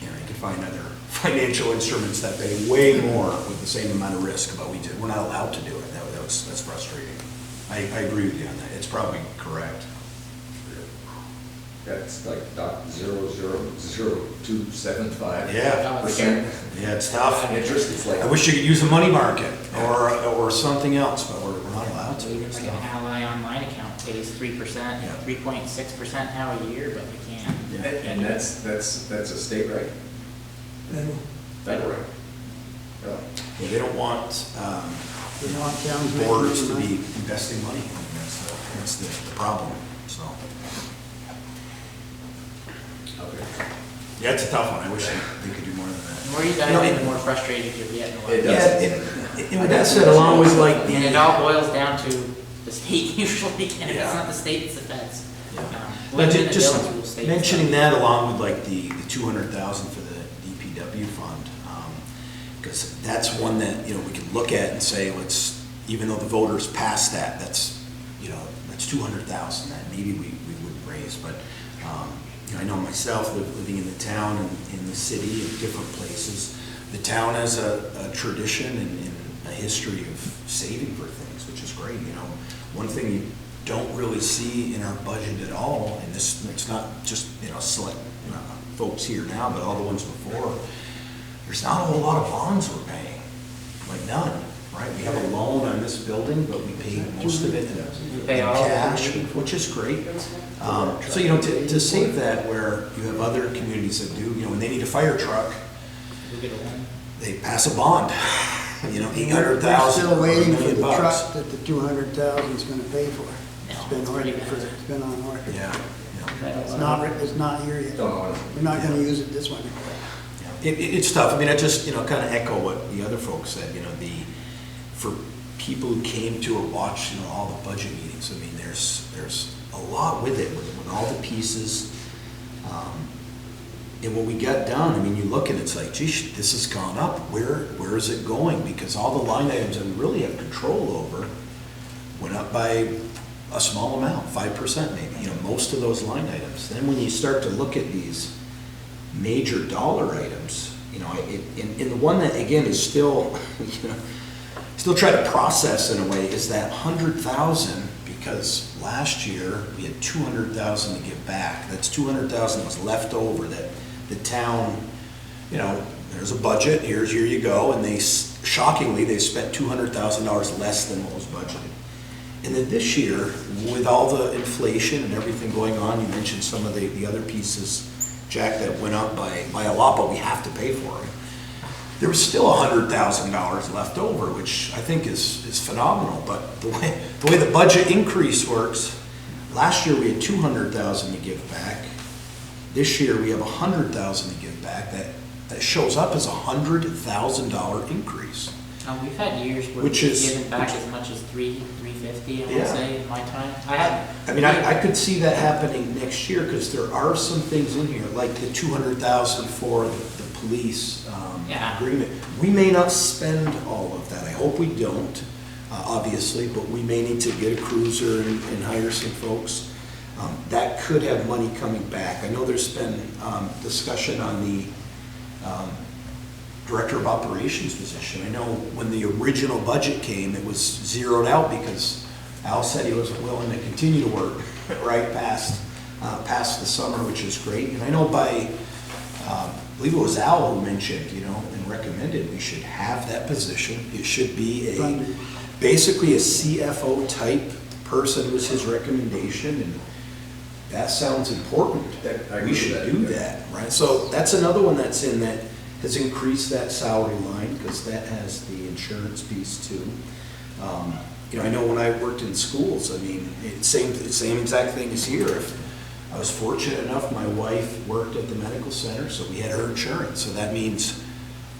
you know, you can find other financial instruments that pay way more with the same amount of risk, but we're not allowed to do it. That's frustrating. I agree with you on that. It's probably correct. That's like .0000275%. Yeah, it's tough. Interest, it's like. I wish you could use a money market or something else, but we're not allowed to. Like so. an Ally online account pays 3%, Yeah. 3.6% now a year, but we can't. Yeah. And that's a state right? And Federal right? Yeah. Yeah, they don't want We want towns making boards to money. be investing money. That's the problem, so. Okay. Yeah, it's a tough one. I wish they could do more than The that. more you No, dive in, it- the more frustrated you're getting. It does. And with that said, along with like And it all boils down to the state usually, and if Yeah. it's not the state, it's the feds. But Living in the just village will stay. mentioning that along with like the 200,000 for the DPW fund, because that's one that, you know, we can look at and say, even though the voters passed that, that's 200,000 that maybe we wouldn't raise, but, you know, I know myself, living in the town and in the city and different places, the town has a tradition and a history of saving for things, which is great, you know. One thing you don't really see in our budget at all, and it's not just, you know, select folks here now, but all the ones before, there's not a whole lot of bonds we're paying, like none, right? We have a loan on this building, but we pay most of it in pay all of it. cash, which is great. So, you know, to save that where you have other communities that do, you know, when they need a fire truck, We get a loan. they pass a bond, you know, We're 800,000 still or $1 waiting for million the bucks. truck that the 200,000 is gonna pay for. It's been it's pretty ordered for, expensive. it's been on order. Yeah, It's not here yet. Don't know. We're not gonna use it this winter. yeah. It's tough. I mean, I just, you know, kind of echo what the other folks said, you know, for people who came to or watched, you know, all the budget meetings, I mean, there's a lot with it, with all the pieces. And when we got done, I mean, you look and it's like, geez, this has gone up. Where is it going? Because all the line items that we really have control over went up by a small amount, 5% maybe, you know, most of those line items. Then when you start to look at these major dollar items, you know, and the one that, again, is still, you know, still try to process in a way is that 100,000, because last year we had 200,000 to give back. That's 200,000 that was left over that the town, you know, there's a budget, here you go, and shockingly, they spent $200,000 less than what was budgeted. And then this year, with all the inflation and everything going on, you mentioned some of the other pieces, Jack, that went up by a lot, but we have to pay for it. There was still $100,000 left over, which I think is phenomenal. But the way the budget increase works, last year we had 200,000 to give back. This year we have 100,000 to give back. That shows up as a $100,000 increase. We've had years where Which we've is- given back as much as $350, I would Yeah. say, in my time. I mean, I could see that happening next year because there are some things in here, like the 200,000 for the police Yeah. agreement. We may not spend all of that. I hope we don't. A obviously, but we may need to get a cruiser and hire some folks. That could have money coming back. I know there's been discussion on the Director of Operations position. I know when the original budget came, it was zeroed out because Al said he wasn't willing to continue to work right past the summer, which is great. And I know I believe it was Al who mentioned, and recommended we should have that position. It should be basically a CFO type person was his recommendation, and that sounds important. We should do that, right? So that's another one that's in that has increased that salary line because that has the insurance piece too. I know when I worked in schools, it's same exact thing as here. If I was fortunate enough, my wife worked at the medical center, so we had her insurance. So that means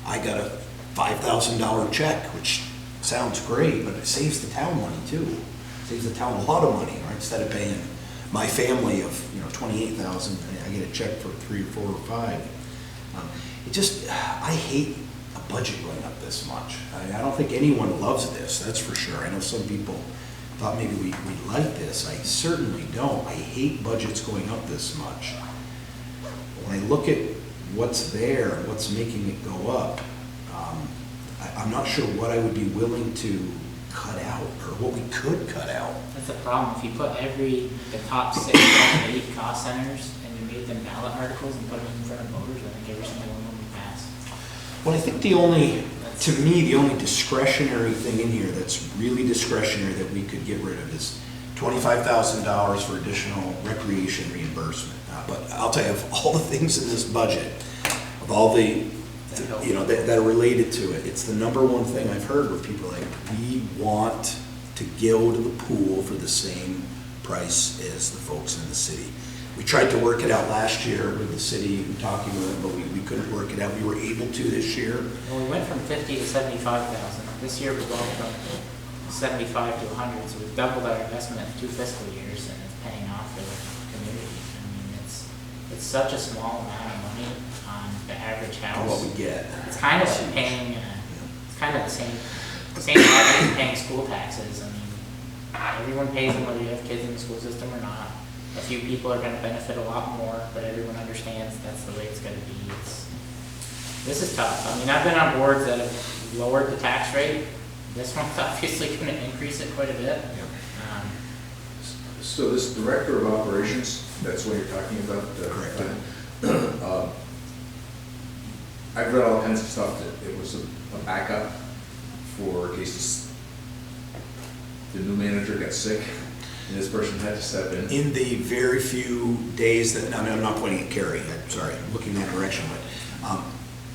I got a $5,000 check, which sounds great, but it saves the town money too. It saves the town a lot of money, right? Instead of paying my family of $28,000, I get a check for 3 or 4 or 5. I hate a budget going up this much. I don't think anyone loves this, that's for sure. I know some people thought maybe we like this. I certainly don't. I hate budgets going up this much. When I look at what's there and what's making it go up, I'm not sure what I would be willing to cut out or what we could cut out. That's the problem. If you put the top 6 or 8 cost centers and you made them ballot articles and put them in front of voters, I think every single one would pass. Well, I think the only discretionary thing in here that's really discretionary that we could get rid of is $25,000 for additional recreation reimbursement. But I'll tell you, of all the things in this budget, of all the, that are related to it, it's the number one thing I've heard where people are like, we want to go to the pool for the same price as the folks in the city. We tried to work it out last year with the city and talking with them, but we couldn't work it out. We were able to this year. Well, we went from 50 to 75,000. This year we're going from 75 to 100, so we've doubled our investment in 2 fiscal years, and it's paying off for the community. It's such a small amount of money on the average house. What we get. It's kind of like paying. It's kind of the same level as paying school taxes. Everyone pays them whether you have kids in the school system or not. A few people are going to benefit a lot more, but everyone understands that's the way it's going to be. This is tough. I've been on boards that have lowered the tax rate. This one's obviously going to increase it quite a bit. So this Director of Operations, that's what you're talking about? Correct. I've read all kinds of stuff that it was a backup for cases the new manager got sick and this person had to step in. In the very few days that, I'm not pointing at Carrie, I'm sorry, I'm looking that direction, but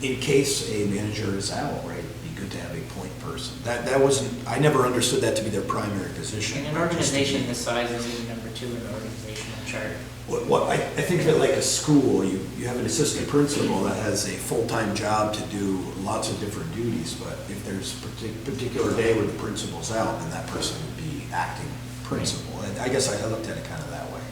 in case a manager is out, right, it'd be good to have a point person. That wasn't, I never understood that to be their primary position. In an organization this size, is even number 2 in the organizational chart. I think of it like a school. You have an assistant principal that has a full-time job to do lots of different duties, but if there's a particular day where the principal's out, then that person would be acting principal. And I guess I looked at it kind of that way.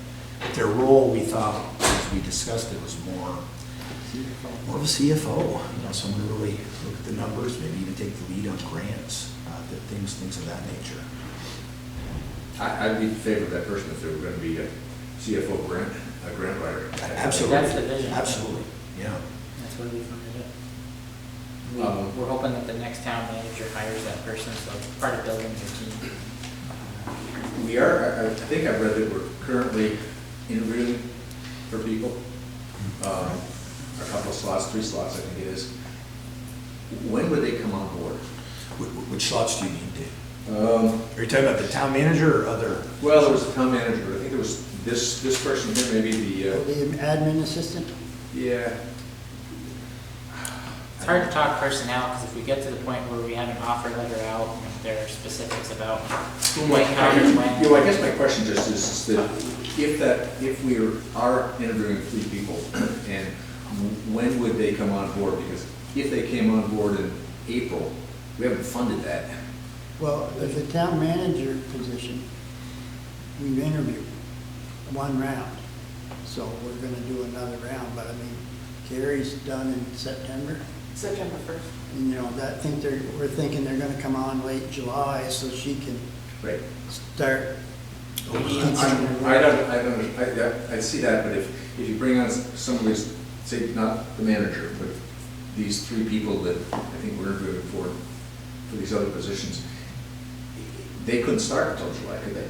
But their role, we thought, as we discussed it, was more of a CFO. Someone to really look at the numbers, maybe even take the lead on grants, things of that nature. I'd be in favor of that person if they were going to be a CFO grant writer. Absolutely. That's the vision. Absolutely, yeah. That's what we funded it. We're hoping that the next town manager hires that person, so it's part of building their team. We are, I think I've read that we're currently interviewing for people. A couple of slots, 3 slots I think it is. When would they come on board? Which slots do you need, Dave? Are you talking about the town manager or other? Well, there was a town manager, but I think there was this person here, maybe The admin assistant? yeah. It's hard to talk personnel, because if we get to the point where we have an offer letter out, and if there are specifics about who might come and when. I guess my question just is that if we are interviewing 3 people, and when would they come on board? Because if they came on board in April, we haven't funded that. Well, the town manager position, we've interviewed 1 round, so we're gonna do another round, but Carrie's done in September. September 1st. And, you know, we're thinking they're gonna come on late July, so she can Right. start. I see that, but if you bring on some of these, say, not the manager, but these three people that I think we're interviewing for these other positions, they couldn't start until July, could they?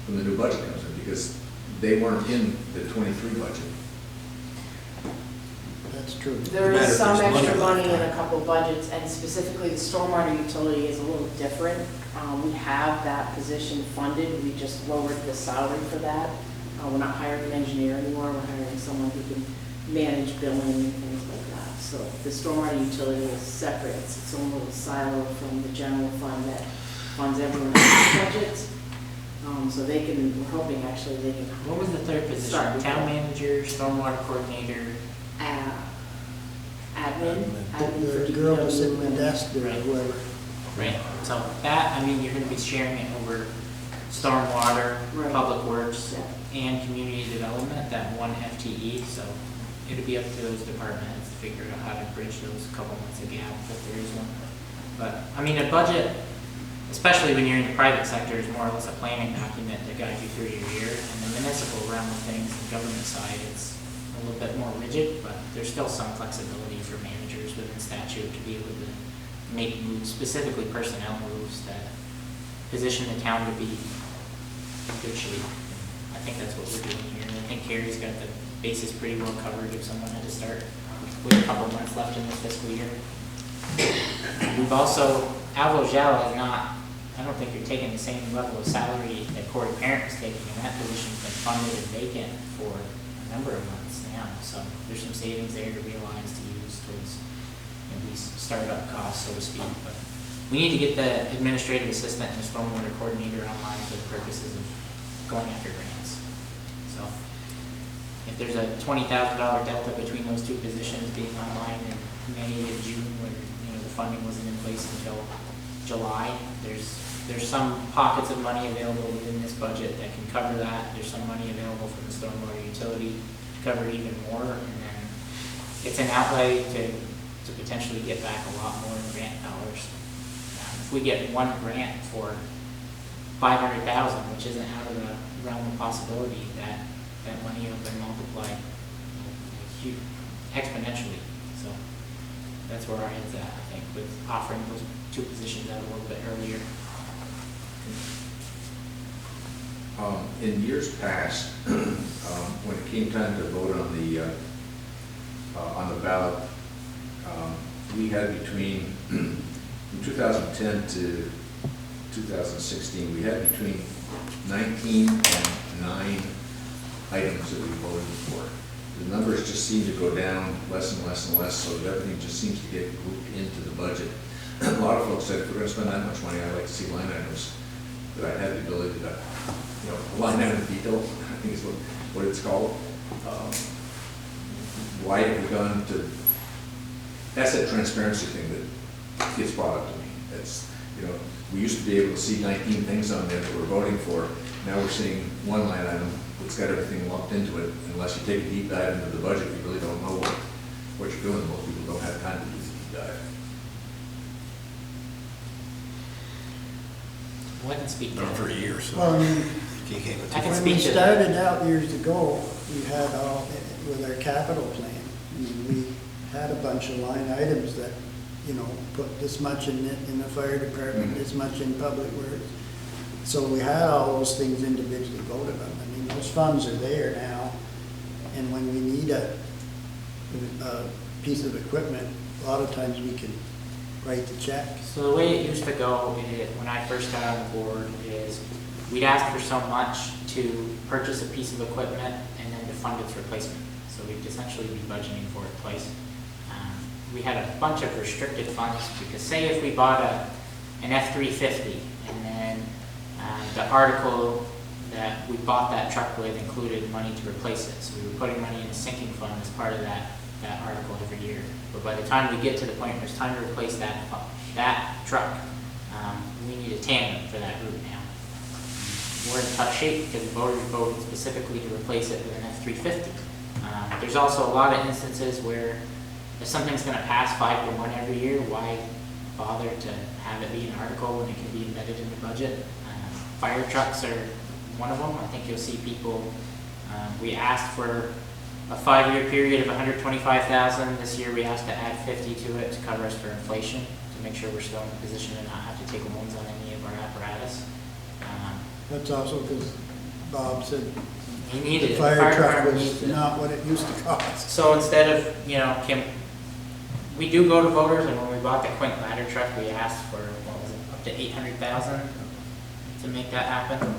When the new budget comes in, because they weren't in the 23 budget. That's true. There matter is if some there's money extra left, money in huh? a couple budgets, and specifically the stormwater utility is a little different. We have that position funded, we just lowered the salary for that. We're not hiring an engineer anymore, we're hiring someone who can manage billing and things like that. So the stormwater utility is separate, it's its own little silo from the general fund that funds everyone else's budgets. So they can, we're hoping actually they can. What was the third Start position? with Town manager, stormwater coordinator, Admin for The girl that's sitting at the DPW. desk there, or Right. whoever. right? So that, I mean, you're gonna be sharing it over stormwater, Right. public works, Yeah. and community development, that one FTE, so it'll be up to those departments to figure out how to bridge those couple months of gap if there is one. But, I mean, a budget, especially when you're in the private sector, is more or less a planning document that guides you through your year. And the municipal realm of things, the government side, it's a little bit more rigid, but there's still some flexibility for managers within statute to be able to make moves, specifically personnel moves that position the town to be in good shape. I think that's what we're doing here, and I think Carrie's got the basis pretty well covered if someone had to start with a couple of months left in this fiscal year. We've also, Alvo Jala is not, I don't think you're taking the same level of salary that Corey Parent was taking, and that position's been funded and vacant for a number of months now, so there's some savings there to realize to use towards these startup costs, so to speak, but we need to get the administrative assistant and the stormwater coordinator online for the purposes of going after grants. So if there's a $20,000 delta between those two positions being online in May and June, when, you know, the funding wasn't in place until July, there's some pockets of money available within this budget that can cover that. There's some money available from the stormwater utility to cover even more, and then it's an outlay to potentially get back a lot more in grant dollars. If we get one grant for $500,000, which isn't out of the realm of possibility, that money will be multiplied exponentially. So that's where our head's at, I think, with offering those two positions out a little bit earlier. In years past, when it came time to vote on the ballot, we had between, from 2010 to 2016, we had between 19 and 9 items that we voted for. The numbers just seem to go down less and less and less, so everything just seems to get grouped into the budget. A lot of folks said, if we're going to spend that much money, I'd like to see line items, that I have the ability to, line item veto, I think is what it's called. Why have we gone to, that's that transparency thing that gets brought up to me. It's, we used to be able to see 19 things on there that we're voting for. Now we're seeing one line item that's got everything lumped into it. Unless you take a deep dive into the budget, you really don't know what you're doing. Most people don't have time to do the deep dive. Well, I can speak to Done for a that. year, so. Well, I mean, I can when speak we to that. started out years ago, we had all, with our capital plan, I mean, we had a bunch of line items that, put this much in it in the fire department, this much in public works. So we had all those things individually voted on. I mean, those funds are there now, and when we need a piece of equipment, a lot of times we can write the check. So the way it used to go when I first got on the board is we'd ask for so much to purchase a piece of equipment and then to fund its replacement. So we'd essentially be budgeting for it twice. We had a bunch of restricted funds because say if we bought an F-350 and then the article that we bought that truck with included money to replace it. So we were putting money in a sinking fund as part of that article every year. But by the time we get to the point where it's time to replace that truck, we need a tandem for that route now. We're in tough shape because the voters voted specifically to replace it with an F-350. There's also a lot of instances where if something's gonna pass 5-1 every year, why bother to have it be an article when it can be embedded in the budget? Fire trucks are one of them. I think you'll see people, we asked for a 5-year period of 125,000. This year we asked to add 50 to it to cover us for inflation, to make sure we're still in a position to not have to take loans on any of our apparatus. That's also because Bob said He needed the it. fire truck department was needs it. not what it used to cost. So instead of, Kim, we do go to voters, and when we bought the Quint ladder truck, we asked for, what was it, up to 800,000 to make that happen.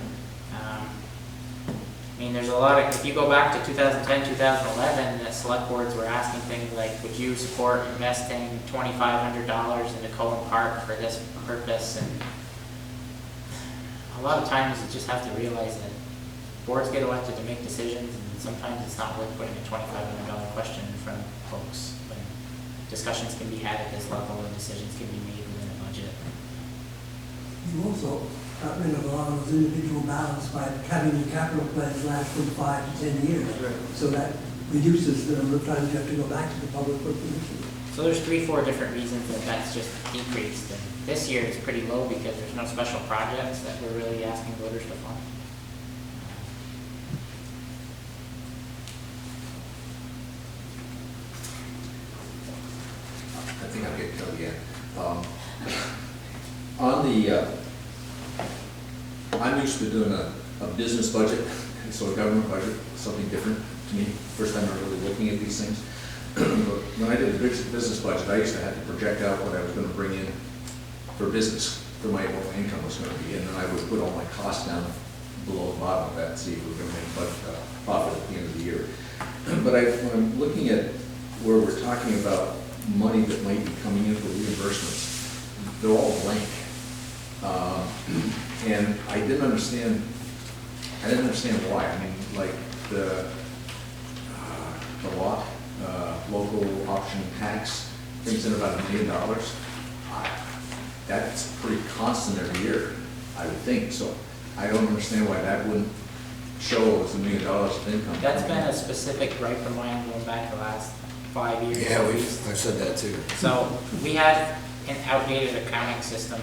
I mean, there's a lot of, if you go back to 2010, 2011, the select boards were asking things like, would you support investing $2,500 into Cullen Park for this purpose? And a lot of times you just have to realize that boards get elected to make decisions, and sometimes it's not worth putting a $2,500 question in front of folks when discussions can be had at this level and decisions can be made within a budget. You also got rid of a lot of those individual ballots by having your capital plans last from 5 to 10 years. Right. So that reduces the number of times you have to go back to the public for permission. So there's 3-4 different reasons that that's just decreased. And this year it's pretty low because there's no special projects that we're really asking voters to fund. I think I'll get killed again. On the, I'm used to doing a business budget, so a government budget, something different to me. First time I'm really looking at these things. But when I did a business budget, I used to have to project out what I was going to bring in for business, for what my income was going to be, and then I would put all my costs down below the bottom of that and see if we were going to make profit at the end of the year. But when I'm looking at where we're talking about money that might be coming in for reimbursements, they're all blank. And I didn't understand why. I mean, like the lot, local option tax brings in about $1 million. That's pretty constant every year, I would think. So I don't understand why that wouldn't show as $1 million of income. That's been a specific gripe of mine going back the last 5 years. Yeah, at least. I've said that too. So we had an outdated accounting system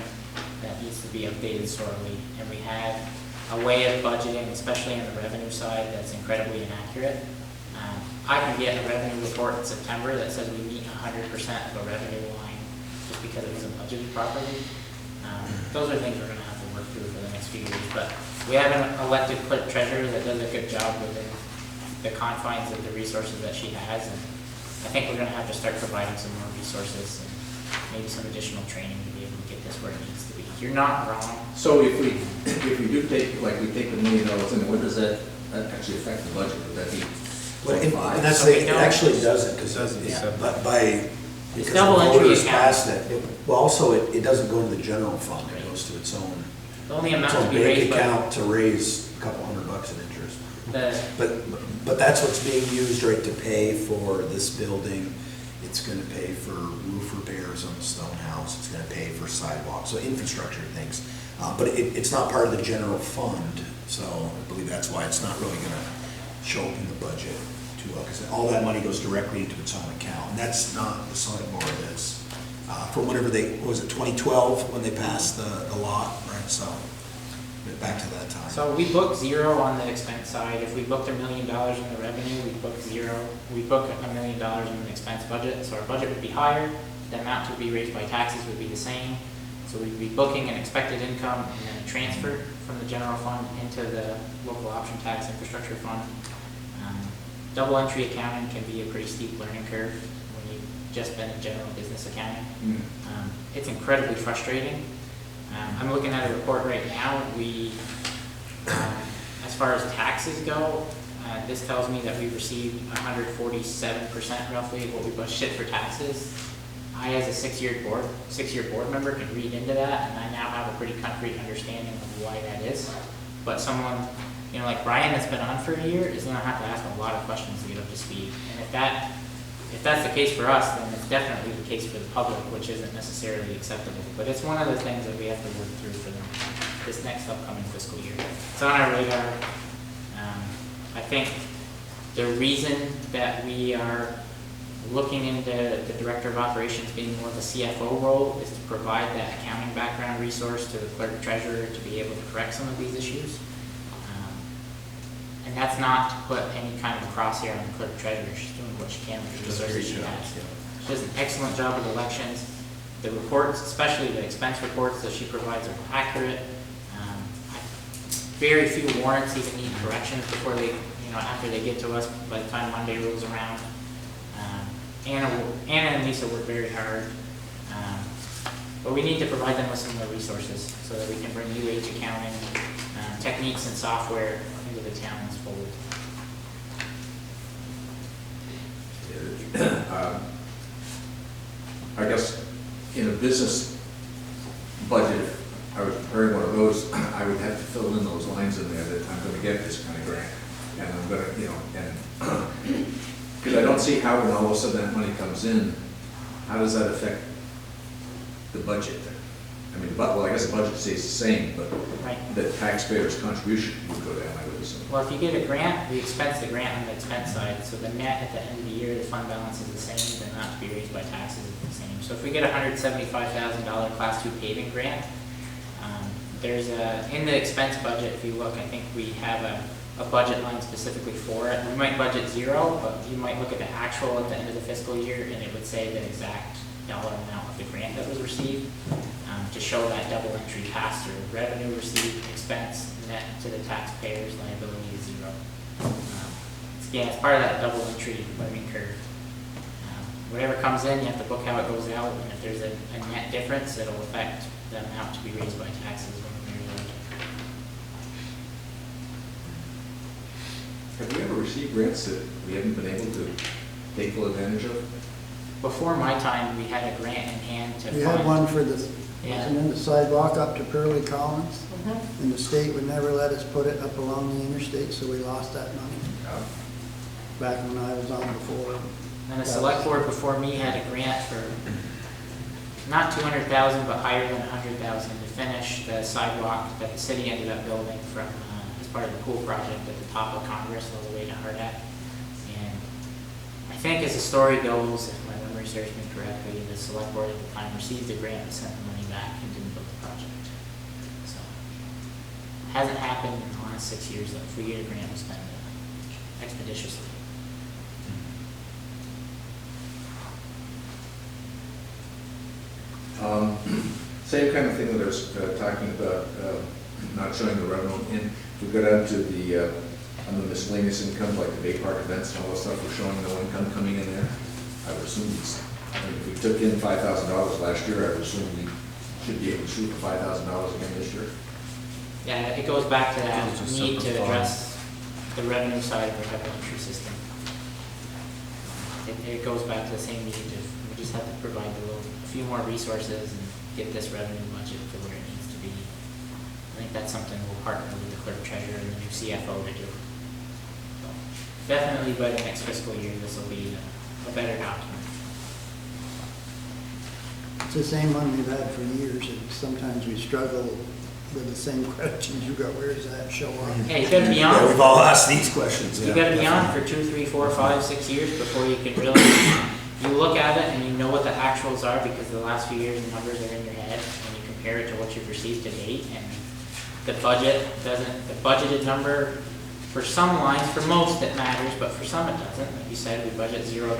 that needs to be updated sorely, and we had a way of budgeting, especially on the revenue side, that's incredibly inaccurate. I can get a revenue report in September that says we meet 100% of a revenue line just because it wasn't budgeted properly. Those are things we're going to have to work through for the next few years, but we have an elected clerk treasurer that does a good job within the confines of the resources that she has, and I think we're going to have to start providing some more resources and maybe some additional training to be able to get this where it needs to be. You're not wrong. So if we do take, like we take the $1 million in, what does that actually affect the budget? Would that be Well, it- 25? and that's, So we it don't- actually doesn't, because, Yeah. but by, because the double entry voters account. passed it. Well, also, it doesn't go to the general fund, it goes to its own, The only its amount to own be bank raised by account to raise a couple $100 in interest. the, But that's what's being used, right, to pay for this building. It's gonna pay for roof repairs on the stone house, it's gonna pay for sidewalks, so infrastructure things. But it's not part of the general fund, so I believe that's why it's not really gonna show up in the budget too well, because all that money goes directly into its own account, and that's not the select board is. From whenever what was it 2012, when they passed the law, right, so, back to that time. so we book 0 on the expense side. If we booked $1 million in the revenue, we book 0. We book $1 million in the expense budget, so our budget would be higher. The amount to be raised by taxes would be the same. So we'd be booking an expected income and then a transfer from the general fund into the local option tax infrastructure fund. Double entry accounting can be a pretty steep learning curve when you've just been in general business accounting. It's incredibly frustrating. I'm looking at a report right now. As far as taxes go, this tells me that we received 147% roughly of what we budgeted for taxes. I, as a six-year board member, can read into that, and I now have a pretty concrete understanding of why that is. But someone, like Brian that's been on for a year is gonna have to ask a lot of questions to get up to speed. And if that's the case for us, then it's definitely the case for the public, which isn't necessarily acceptable. But it's one of the things that we have to work through for this next upcoming fiscal year. It's on our radar. I think the reason that we are looking into the director of operations being more of a CFO role is to provide that accounting background resource to the clerk treasurer to be able to correct some of these issues. And that's not to put any kind of crosshair on the clerk treasurer. She's doing what she can with the resources she has. She does an excellent job with elections. The reports, especially the expense reports that she provides, are accurate. Very few warrants even need corrections before they, after they get to us by the time Monday rolls around. Anna and Lisa work very hard. But we need to provide them with some more resources so that we can bring new age accounting techniques and software into the town's fold. I guess in a business budget, if I was preparing one of those, I would have to fill in those lines in there that I'm gonna get this kind of grant. And I'm gonna, because I don't see how when all of a sudden that money comes in, how does that affect the budget? I mean, I guess the budget stays the same, but Right. the taxpayer's contribution would go down, I would assume. Well, if you get a grant, we expense the grant on the expense side, so the net at the end of the year, the fund balance is the same, the amount to be raised by taxes is the same. So if we get a $175,000 Class 2 paving grant, there's in the expense budget, if you look, I think we have a budget line specifically for it. We might budget 0, but you might look at the actual at the end of the fiscal year, and it would say the exact dollar amount of the grant that was received, to show that double entry pass-through. Revenue received, expense, net to the taxpayers, liability is 0. It's part of that double entry learning curve. Whatever comes in, you have to book how it goes out, and if there's a net difference, it'll affect the amount to be raised by taxes when we're raised. Have we ever received grants that we haven't been able to take full advantage of? Before my time, we had a grant in hand to We fund. had one for the, Yeah. wasn't it, the sidewalk up to Pearlie Collins? Mhm. And the state would never let us put it up along the interstate, so we lost that money back when I was on before. And the select board before me had a grant for not 200,000, but higher than 100,000 to finish the sidewalk that the city ended up building from, as part of the pool project at the top of Congress all the way to Hardhack. And I think as the story goes, if my memory serves me correctly, the select board at the time received the grant and sent the money back and didn't build the project. So, hasn't happened in the last 6 years though. If we get a grant, we spend it expeditiously. Same kind of thing that I was talking about, not showing the revenue. And if we go down to the, on the miscellaneous income, like the Bay Park events and all that stuff, we're showing no income coming in there. I would assume if we took in $5,000 last year, I would assume we should be able to shoot for $5,000 again this year. Yeah, it goes back to that It's a need to separate address the revenue side of the capital entry system. It goes back to the same need of, we just have to provide a few more resources and get this revenue budget to where it needs to be. I think that's something we'll partner with the clerk treasurer and the new CFO to do. So, definitely by the next fiscal year, this will be a better document. It's the same one we've had for years, and sometimes we struggle with the same questions you got, where does that show up? Yeah, you gotta be on. Yeah, we've all asked these questions. You yeah, gotta be on definitely. for 2, 3, 4, 5, 6 years before you can really, you look at it and you know what the actuals are because the last few years the numbers are in your head and you compare it to what you've received to date and the budget doesn't, the budgeted number, for some lines, for most it matters, but for some it doesn't. Like you said, we budget $0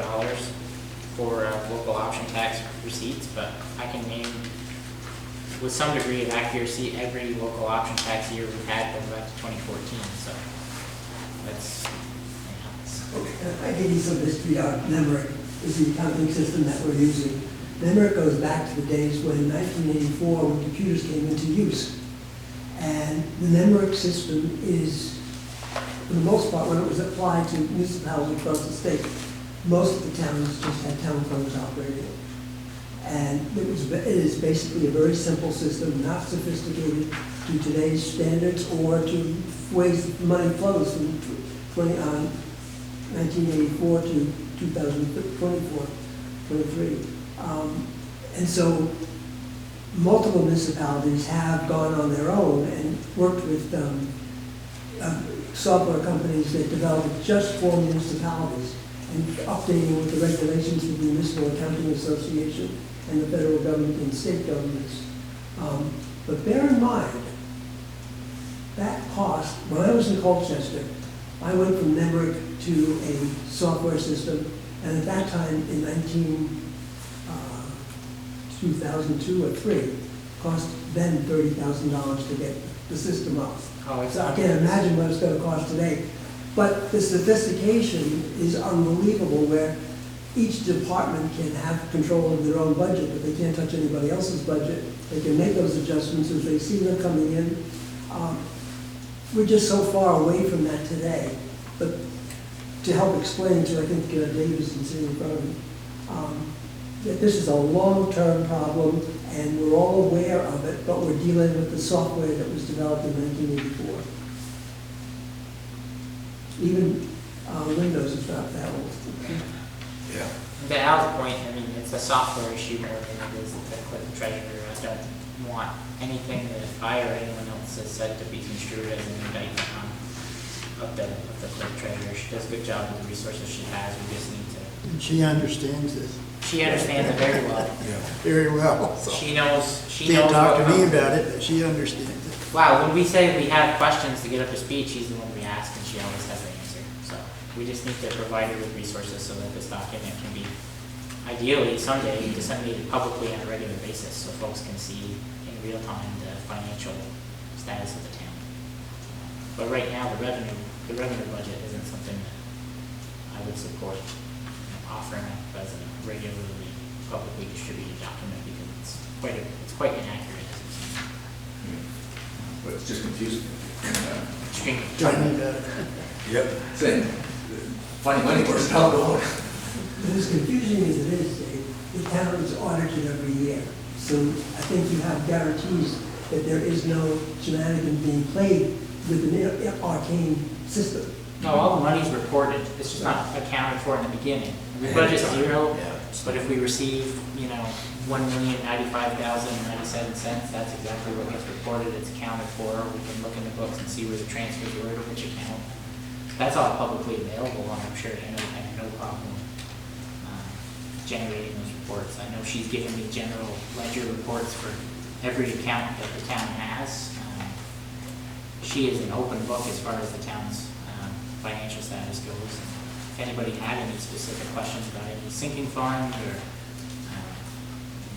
for local option tax receipts, but I can name with some degree of accuracy every local option tax year we've had going back to 2014, so that's, I gave you some history on NEMRIC, is the accounting system that we're using. NEMRIC goes back to the days when in 1984, when computers came into use. And the NEMRIC system is, for the most part, when it was applied to municipalities across the state, most of the towns just had town funds operating. And it is basically a very simple system, not sophisticated to today's standards or to ways the money flows from 1984 to 2024, 23. And so multiple municipalities have gone on their own and worked with software companies that developed just for municipalities. and updating with the regulations of the Municipal Accounting Association and the federal government and state governments. But bear in mind, that cost, when I was in Colchester, I went from Nemrick to a software system, and at that time, in 2002 or 3, cost then $30,000 to get the system up. Oh, it's So I can't imagine what it's gonna cost today. But the sophistication is unbelievable, where each department can have control of their own budget, but they can't touch anybody else's budget. They can make those adjustments as they see them coming in. We're just so far away from that today. But to help explain to, I think, Davis is sitting in front of me, that this is a long-term problem, and we're all aware of it, but we're dealing with the software that was developed in 1984. Even Windows is not that old. Yeah. To Al's point, I mean, it's a software issue more than it is the clerk treasurer. I don't want anything that I or anyone else has said to be construed as an indictment of the clerk treasurer. She does a good job with the resources she has. We just need to. And she understands this She understands it very well. very well. So. She knows. Can't talk what to me comes. about it, but she understands it. Wow, when we say we have questions to get up to speed, she's the one we ask, and she always has the answer. So we just need to provide her with resources so that this document can be, ideally, someday, disseminated publicly on a regular basis so folks can see in real time the financial status of the town. But right now, the revenue budget isn't something that I would support offering up as a regularly publicly distributed document, because it's quite inaccurate. But it's just confusing. Extremely. Tell me about it. Yep. Saying, finding money where it's not going. But as confusing as it is, Dave, the town is audited every year. So I think you have guarantees that there is no shenanigans being played with an arcane system. No, all the money's reported, it's just not accounted for in the beginning. We budget zero, Yeah. but if we receive, $1,095,097, that's exactly what gets reported, it's accounted for. We can look in the books and see where the transfers were to which account. That's all publicly available, and I'm sure Anna would have no problem generating those reports. I know she's given me general ledger reports for every account that the town has. She is an open book as far as the town's financial status goes. If anybody had any specific questions about any sinking fund or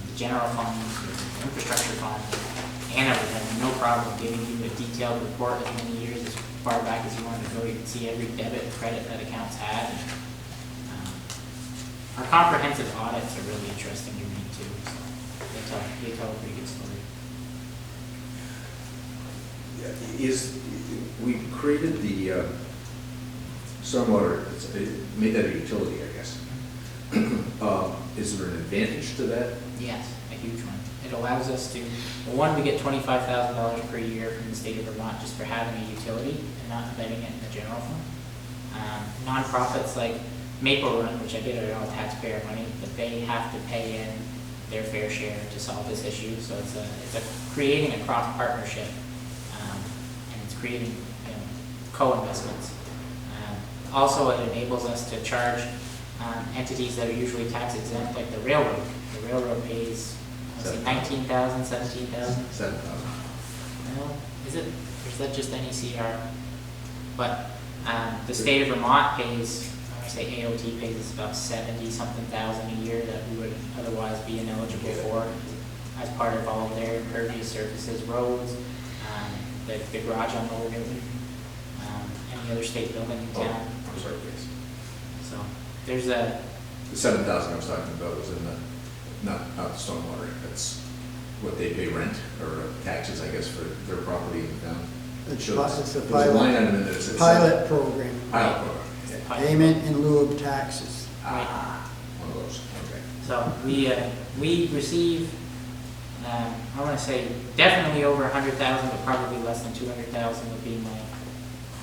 the general fund or the infrastructure fund, Anna would have no problem giving you a detailed report as many years as far back as you wanted to go. You can see every debit and credit that accounts had. Our comprehensive audits are really interesting to read too. So they tell a pretty good story. We created the stormwater, made that a utility, I guess. Is there an advantage to that? Yes, a huge one. It allows us to, well, one, we get $25,000 per year from the state of Vermont just for having a utility and not embedding it in the general fund. Nonprofits like Maple Run, which I get are all taxpayer money, but they have to pay in their fair share to solve this issue. So it's creating a cross partnership, and it's creating co-investments. Also, it enables us to charge entities that are usually tax exempt, like the railroad. The railroad pays $19,000, $17,000. 7,000. Well, is it? Or is that just NECR? But the state of Vermont pays, I want to say AOT pays us about 70-something thousand a year that we would otherwise be ineligible for as part of all of their impervious surfaces, roads, the garage on Lower Newton, any other state building in town. I'm sorry, please. So there's a, The 7,000 I was talking about was in the, not the stormwater, that's what they pay rent or taxes, I guess, for their property in the town. It's Shows- a there's a line pilot, item in there that says. pilot program. Pilot program, yeah. Payment in lieu of taxes. One of those, okay. so we receive, I want to say definitely over 100,000, but probably less than 200,000 would be my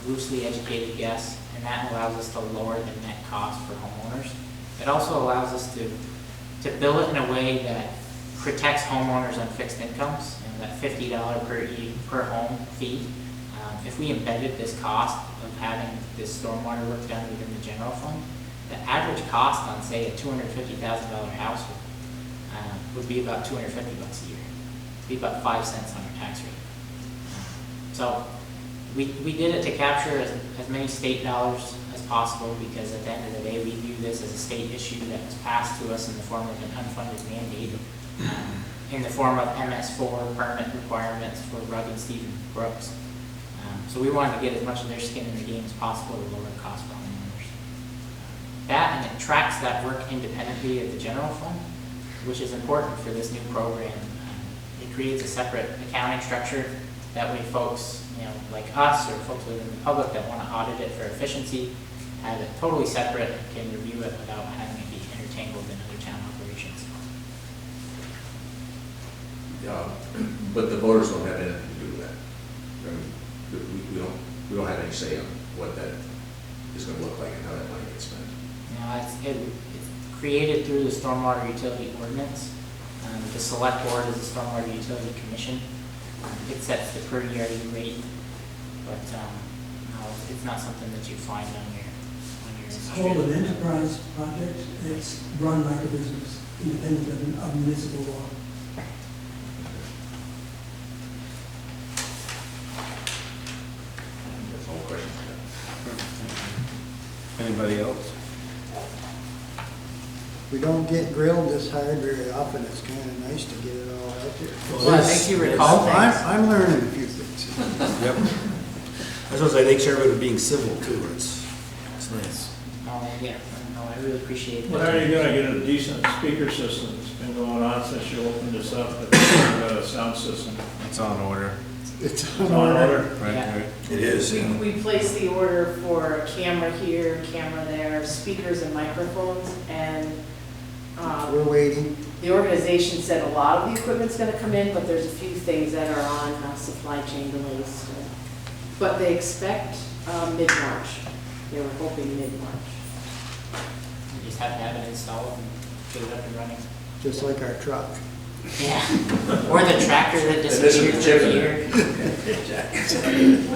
loosely educated guess, and that allows us to lower the net cost for homeowners. It also allows us to bill it in a way that protects homeowners on fixed incomes, and that $50 per home fee. If we embedded this cost of having this stormwater work done within the general fund, the average cost on, say, a $250,000 house would be about $250 a year. It'd be about 5 cents on our tax rate. So we did it to capture as many state dollars as possible, because at the end of the day, we view this as a state issue that was passed to us in the form of an unfunded mandate, in the form of MS4 permit requirements for Rugg and Stephen Brooks. So we wanted to get as much of their skin in the game as possible to lower the cost for homeowners. That, and it tracks that work independently of the general fund, which is important for this new program. It creates a separate accounting structure. That way folks, like us or folks within the public that want to audit it for efficiency, have it totally separate and can review it without having it be intertangled in other town operations. But the voters don't have anything to do with that. I mean, we don't have any say on what that is going to look like and how that money gets spent. It's created through the Stormwater Utility Ordinance. The Select Board is the Stormwater Utility Commission. It sets the per year rate, but no, it's not something that you find on your It's called an enterprise project. It's run like a business, independent of municipal law. That's all the questions I have. Anybody else? We don't get grilled this hard very often, it's kind of nice to get it all out there. Well, it makes you recall things. I'm learning a few things. Yep. I suppose I think everybody being civil too, it's nice. Oh, yeah, no, I really appreciate that. When are you gonna get a decent speaker system? It's been going on since you opened this up, but you've got a sound system. It's on order. It's It's on order. Right, Yeah. right. It is. We placed the order for a camera here, camera there, speakers and microphones, and We're waiting. the organization said a lot of the equipment's gonna come in, but there's a few things that are on supply chain delays still. But they expect mid-March. They were hoping mid-March. You just have to have it installed and get it up and running. Just like our truck. Yeah, or the tractor that disappeared for a year.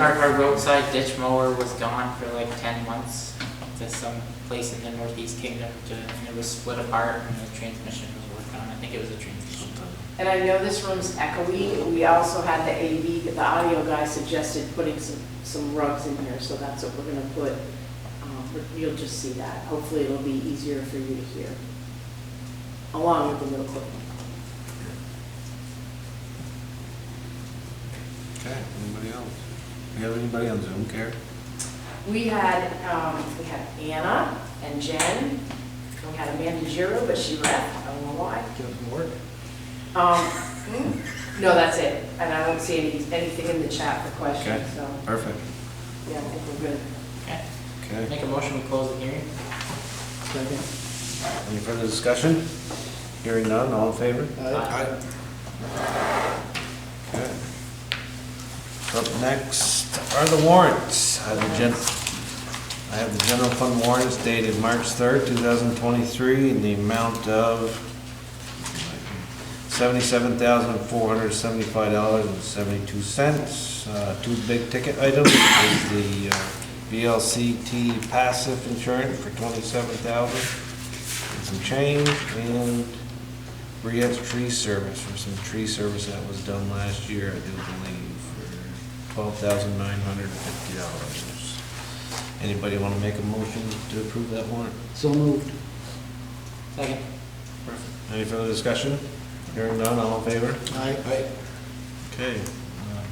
Our roadside ditch mower was gone for like 10 months to some place in the Northeast Kingdom, and it was split apart and the transmission was worked on. I think it was a transmission. And I know this room's echoey. We also had the AV, the audio guy suggested putting some rugs in here, so that's what we're gonna put. You'll just see that. Hopefully it'll be easier for you to hear, along with the new equipment. Okay, anybody else? You have anybody on Zoom, Karen? We had Anna and Jen. We had Amanda Giro, but she left. I don't know why. Doesn't work. No, that's it. And I don't see anything in the chat for Okay, questions, so, perfect. yeah, I think we're good. Okay. Okay. Make a motion to close the hearing. Second. Any further discussion? Hearing none, all in favor? Aye. Okay. Up next are the warrants. I have the general fund warrants dated March 3rd, 2023, in the amount of $77,475.72. Two big ticket items is the VLCT passive insurance for $27,000 and some change, and Briette's tree service for some tree service that was done last year, I do believe, for $12,950. Anybody want to make a motion to approve that warrant? So moved. Second. Any further discussion? Hearing none, all in favor? Aye. Okay,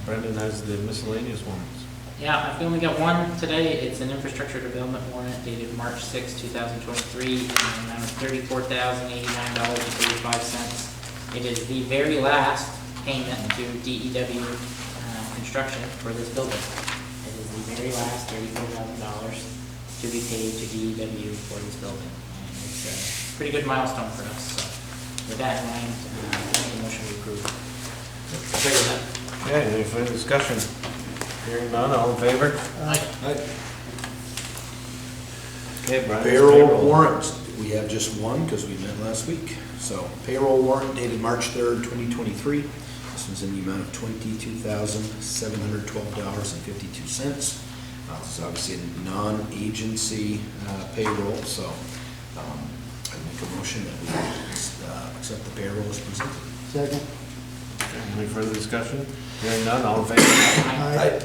Brendan has the miscellaneous warrants. Yeah, I've only got one today. It's an infrastructure development warrant dated March 6, 2023, in the amount of $34,089.35. It is the very last payment to DEW construction for this building. It is the very last $34,000 to be paid to DEW for this building. And it's a pretty good milestone for us. So with that in mind, I make a motion to approve. Okay, any further discussion? Hearing none, all in favor? Aye. Okay, Brian. Payroll warrants, we have just one because we met last week. So payroll warrant dated March 3rd, 2023. This one's in the amount of $22,712.52. This is obviously a non-agency payroll, so I make a motion that we accept the payroll as presented. Second. Any further discussion? Hearing none, all in favor? Aye.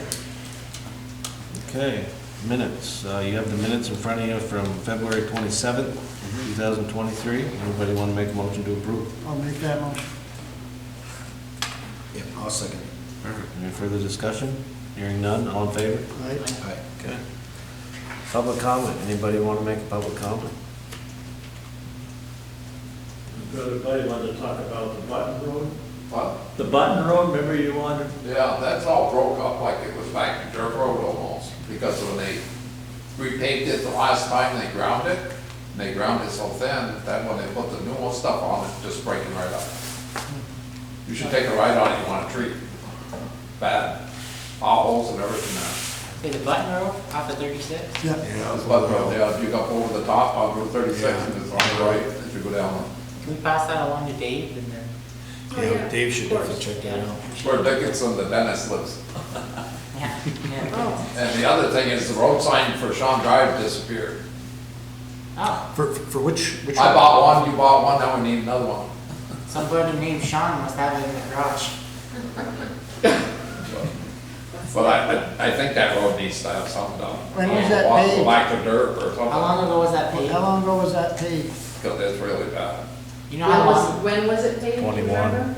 Okay, minutes. You have the minutes in front of you from February 27th, 2023. Anybody want to make a motion to approve? I'll make that motion. Yeah, I'll second it. Perfect. Any further discussion? Hearing none, all in favor? Aye. Aye. Okay. Public comment. Anybody want to make a public comment? Everybody wanted to talk about the Button Road. But, The Button Road, remember you wanted? yeah, that's all broke up like it was back to dirt road almost, because when they repaved it the last time, they ground it, and they ground it so thin, that when they put the new stuff on, it's just breaking right up. You should take a ride on it, you want a treat. Bad, potholes and everything there. Say the Button Road off of 36? Yeah. That's Button Road, yeah, you go up over the top on Route 36, and it's on the right, as you go down. Can we pass that along to Dave and then? Yeah, Dave should Of course. definitely check that out. It's where Dickinson, the dentist, lives. Yeah, yeah. Oh, And the other thing is the road sign for Sean Drive disappeared. Oh, For which I bought one, you bought one, now we need another one. somebody named Sean must have it in the garage. But I think that road needs to have something done. When was that Go paved? back to dirt or How something, long ago was that paved? How long ago was that paved? because it's really bad. You know how long? when was it paid? Do you 21. remember?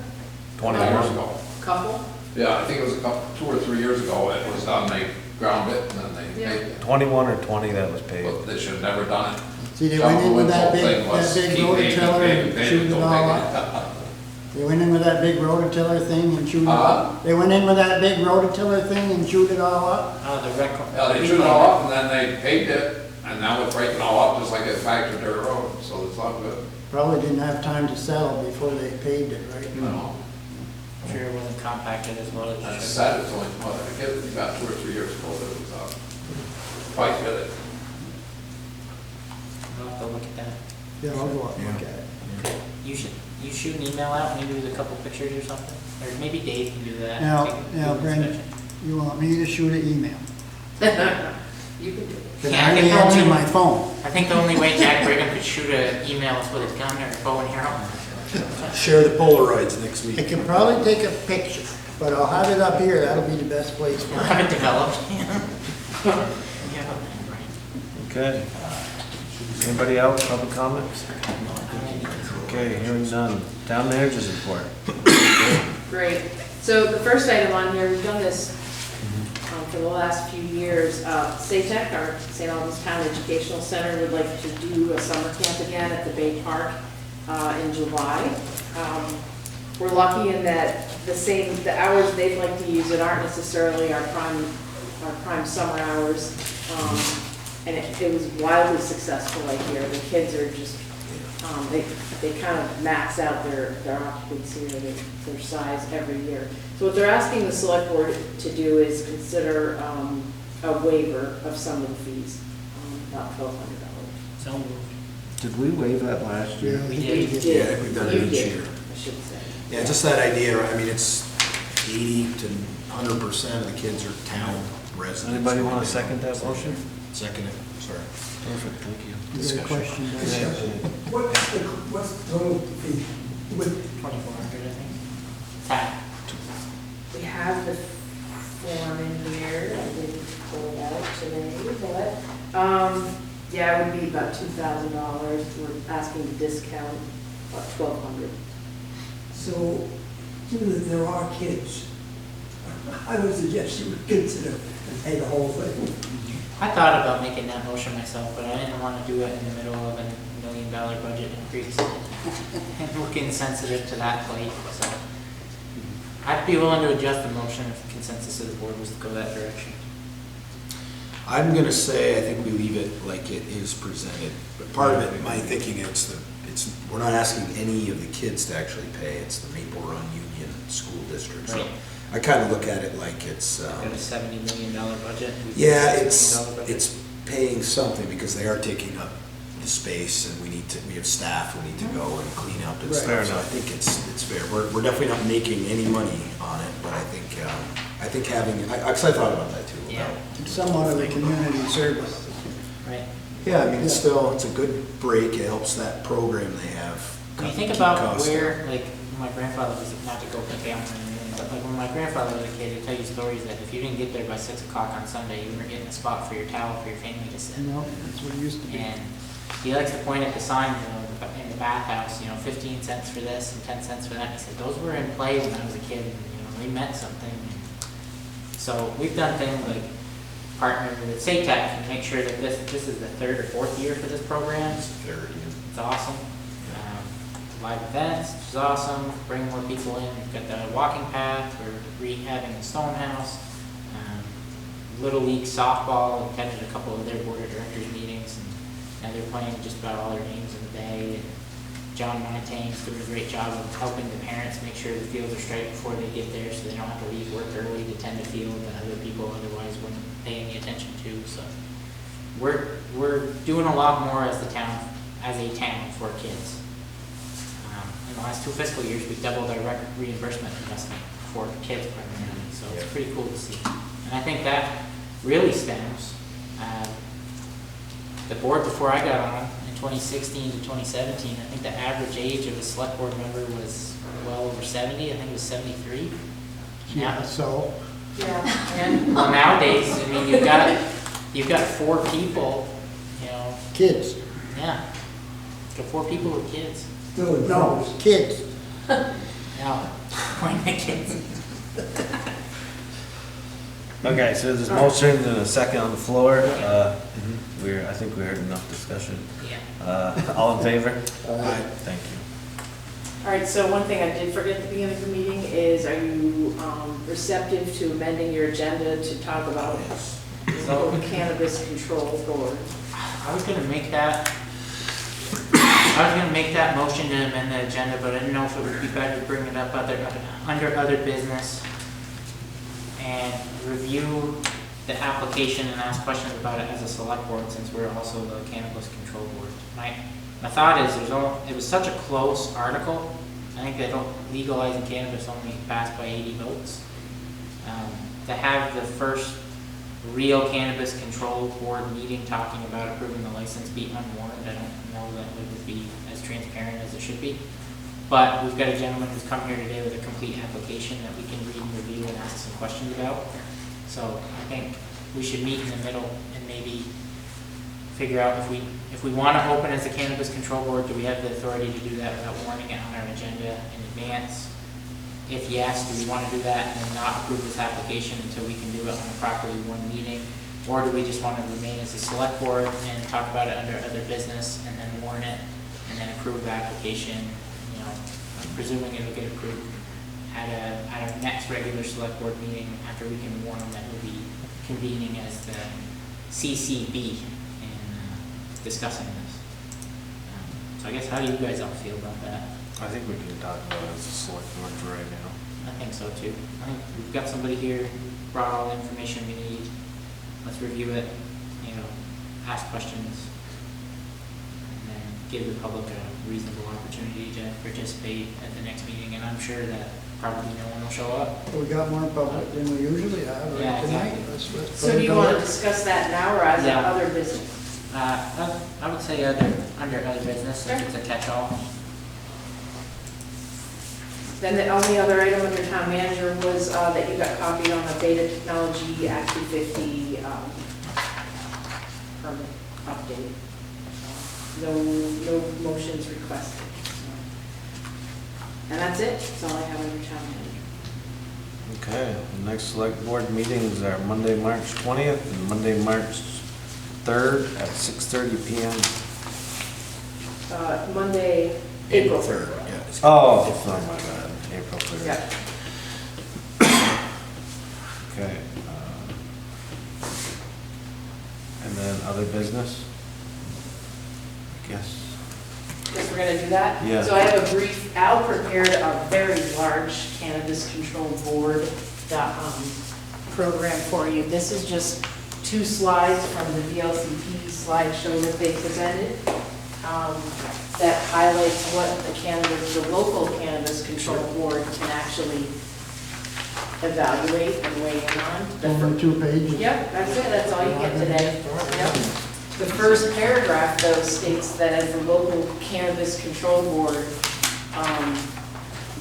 21. Years ago. Couple? Yeah, I think it was a couple, 2 or 3 years ago, it was done, they ground it and then they Yeah. paved it. 21 or 20 that was paid. But they should have never done it. See, they went in with that big, Thing was that big keep paving, rototiller paving, and paving, chewed it don't all make up. They went in with that big rototiller thing and chewed it up. They went in with that big rototiller thing and chewed it all up. Oh, the record. Yeah, they chewed it all up and then they paved it, and now it's breaking all up just like it's back to dirt road, so it's not good. Probably didn't have time to sell before they paved it, right? No. I'm sure it wasn't compacted as well as And it it's should. sad, it's only, well, I guess it's about 2 or 3 years ago that it was quite good. I'll have to look at that. Yeah, I'll go up and look at it. You shoot an email out, maybe with a couple pictures or something? Or maybe Dave can do that. Now, Take a now, good Brandon, inspection. you want me to shoot an email? You can do it. Then Yeah, I I think may the answer only- my phone. I think the only way Jack Brigham could shoot an email is with his gun or bow and arrow. Share the Polaroids next I week. can probably take a picture, but I'll have it up here, that'll be the best place for We'll it. have it developed. Yeah, right. Okay. Anybody else, public comments? Okay, hearing none. Town managers report. Great. So the first item on here, we've done this for the last few years. SATEC, our St. Albans Town Educational Center, would like to do a summer camp again at the Bay Park in July. We're lucky in that the hours they'd like to use it aren't necessarily our prime summer hours. And it was wildly successful right here. The kids are just, they kind of max out their occupancy or their size every year. So what they're asking the select board to do is consider a waiver of some of the fees, about $1,200. So moved. Did we waive that last year? Yeah, We I did. think Yeah, I think we've done it You each did, year. I should say. Yeah, just that idea, I mean, it's 80 to 100% of the kids are town residents. Anybody want to second that motion? Second it, sorry. Perfect, thank you. You got a question, Doug? What's the total fee? With 2,400, I think. Tap. We have the form in here, I didn't pull it out today, but, yeah, it would be about $2,000. We're asking to discount about $1,200. So, given that there are kids, I would suggest you would consider to pay the whole thing. I thought about making that motion myself, but I didn't want to do it in the middle of a $1 million budget increase. And looking sensitive to that plate, so. I'd be willing to adjust the motion if the consensus of the board was to go that direction. I'm gonna say, I think we leave it like it is presented, but part of it, my thinking, we're not asking any of the kids to actually pay, it's the Maple Run Union School District. So Right. I kind of look at it like it's, Got a $70 million budget. yeah, $60 it's, million budget. it's paying something because they are taking up the space and we have staff who need to go and clean up and Right. Fair stuff. So I enough. think it's fair. We're definitely not making any money on it, but I think having, I thought about that too. Yeah. about It's somewhat of a community service. Right. Yeah, I mean, it's still, it's a good break, it helps that program they have. When you think keep about costs down. where, like, my grandfather was, not to go pick down or anything, but like when my grandfather was a kid, he'd tell you stories that if you didn't get there by 6 o'clock on Sunday, you weren't getting a spot for your towel for your family to sit. No, that's what it used to be. And he likes to point at the sign, in the bathhouse, 15 cents for this and 10 cents for that. He said, those were in play when I was a kid, and, they meant something. So we've done things like partnering with SATAC and make sure that this is the 3rd or 4th year for this program. Third, yeah. It's awesome. Live events, which is awesome. Bring more people in. We've got the walking path. We're rehabbing the stone house. Little League softball. Attended a couple of their board of directors meetings, and now they're playing just about all their games in the day. And John Montaigne's doing a great job of helping the parents make sure the fields are straight before they get there, so they don't have to leave work early to tend the field that other people otherwise wouldn't pay any attention to. So we're doing a lot more as a town for kids. In the last 2 fiscal years, we've doubled our reimbursement investment for kids primarily, so it's pretty cool to see. And I think that really stems, the board before I got on, in 2016 to 2017, I think the average age of a select board member was well over 70, I think it was 73. Yeah, so, Yeah, and Well, nowadays, I mean, you've got 4 people, kids, yeah. Got 4 people with kids. no, kids. Now, point the kids. Okay, so there's a motion and a second on the floor. I think we heard enough discussion. Yeah. All in favor? Aye. Thank you. all right, so one thing I did forget at the beginning of the meeting is, are you receptive to amending your agenda to talk about the cannabis control board? I was gonna make that motion to amend the agenda, but I didn't know if it would be better to bring it up under other business and review the application and ask questions about it as a select board, since we're also the cannabis control board. My thought is, it was such a close article. I think that legalizing cannabis only passed by 80 votes. To have the first real cannabis control board meeting talking about approving the license be unwarned, I don't know that it would be as transparent as it should be. But we've got a gentleman who's come here today with a complete application that we can read and review and ask some questions about. So I think we should meet in the middle and maybe figure out if we want to open as a cannabis control board, do we have the authority to do that without warning it on our agenda in advance? If yes, do we want to do that and then not approve this application until we can do it on a properly warned meeting? Or do we just want to remain as a select board and talk about it under other business and then warn it and then approve the application, presuming it'll get approved at our next regular select board meeting after we can warn them that we'll be convening as the CCB and discussing this. So I guess, how do you guys all feel about that? I think we can talk about it as a select board for right now. I think so too. I think we've got somebody here, brought all the information we need. Let's review it, ask questions, and then give the public a reasonable opportunity to participate at the next meeting. And I'm sure that probably no one will show up. We got more public than we usually have Yeah, right tonight. exactly. Let's So put do it you on. want to discuss that now or as Yeah. other business? I would say under other business, since it's a catch-all. Then the only other item under town manager was that you got copied on the Beta Technology Act 250 permit update. No motions requested. And that's it. That's all I have under town manager. Okay, the next select board meetings are Monday, March 20th and Monday, March 3rd at 6:30 PM. Monday, April 3rd. Yeah. Oh, sorry, my bad, April 3rd. Yeah. Okay. And then other business? Guess. Guess we're gonna do that? Yeah. So I have a brief, Al prepared a very large cannabis control board program for you. This is just 2 slides from the VLCT slideshow that they presented that highlights what the local cannabis control board can actually evaluate and weigh in on. Only 2 pages. Yep, that's it, that's all you get today. Yep. The first paragraph, though, states that as the local cannabis control board,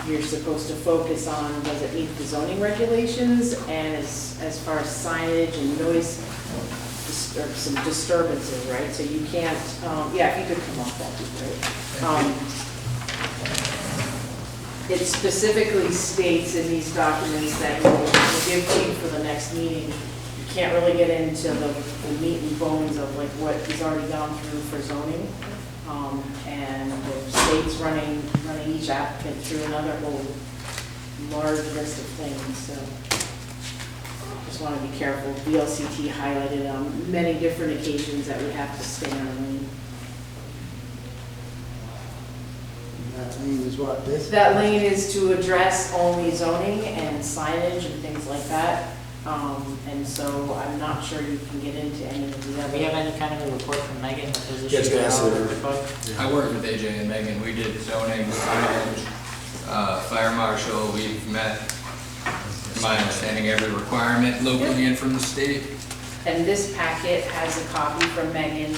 you're supposed to focus on, does it meet the zoning regulations, and as far as signage and noise, or some disturbances, right? So you can't, yeah, if you could come up, that'd be great. It specifically states in these documents that we'll give to you for the next meeting. You can't really get into the meat and bones of like what is already gone through for zoning. And the state's running each applicant through another whole large list of things, so. Just want to be careful. VLCT highlighted on many different occasions that we have to stay on the lane. That lane is what, this? That lane is to address only zoning and signage and things like that. And so I'm not sure you can get into any of the Do other. we have any kind of a report from Megan with those Yeah, I was issues? gonna ask that her. are identified? I worked with AJ and Megan. We did zoning, signage, fire marshal. We've met, to my understanding, every requirement locally and from the state. And this packet has a copy from Megan.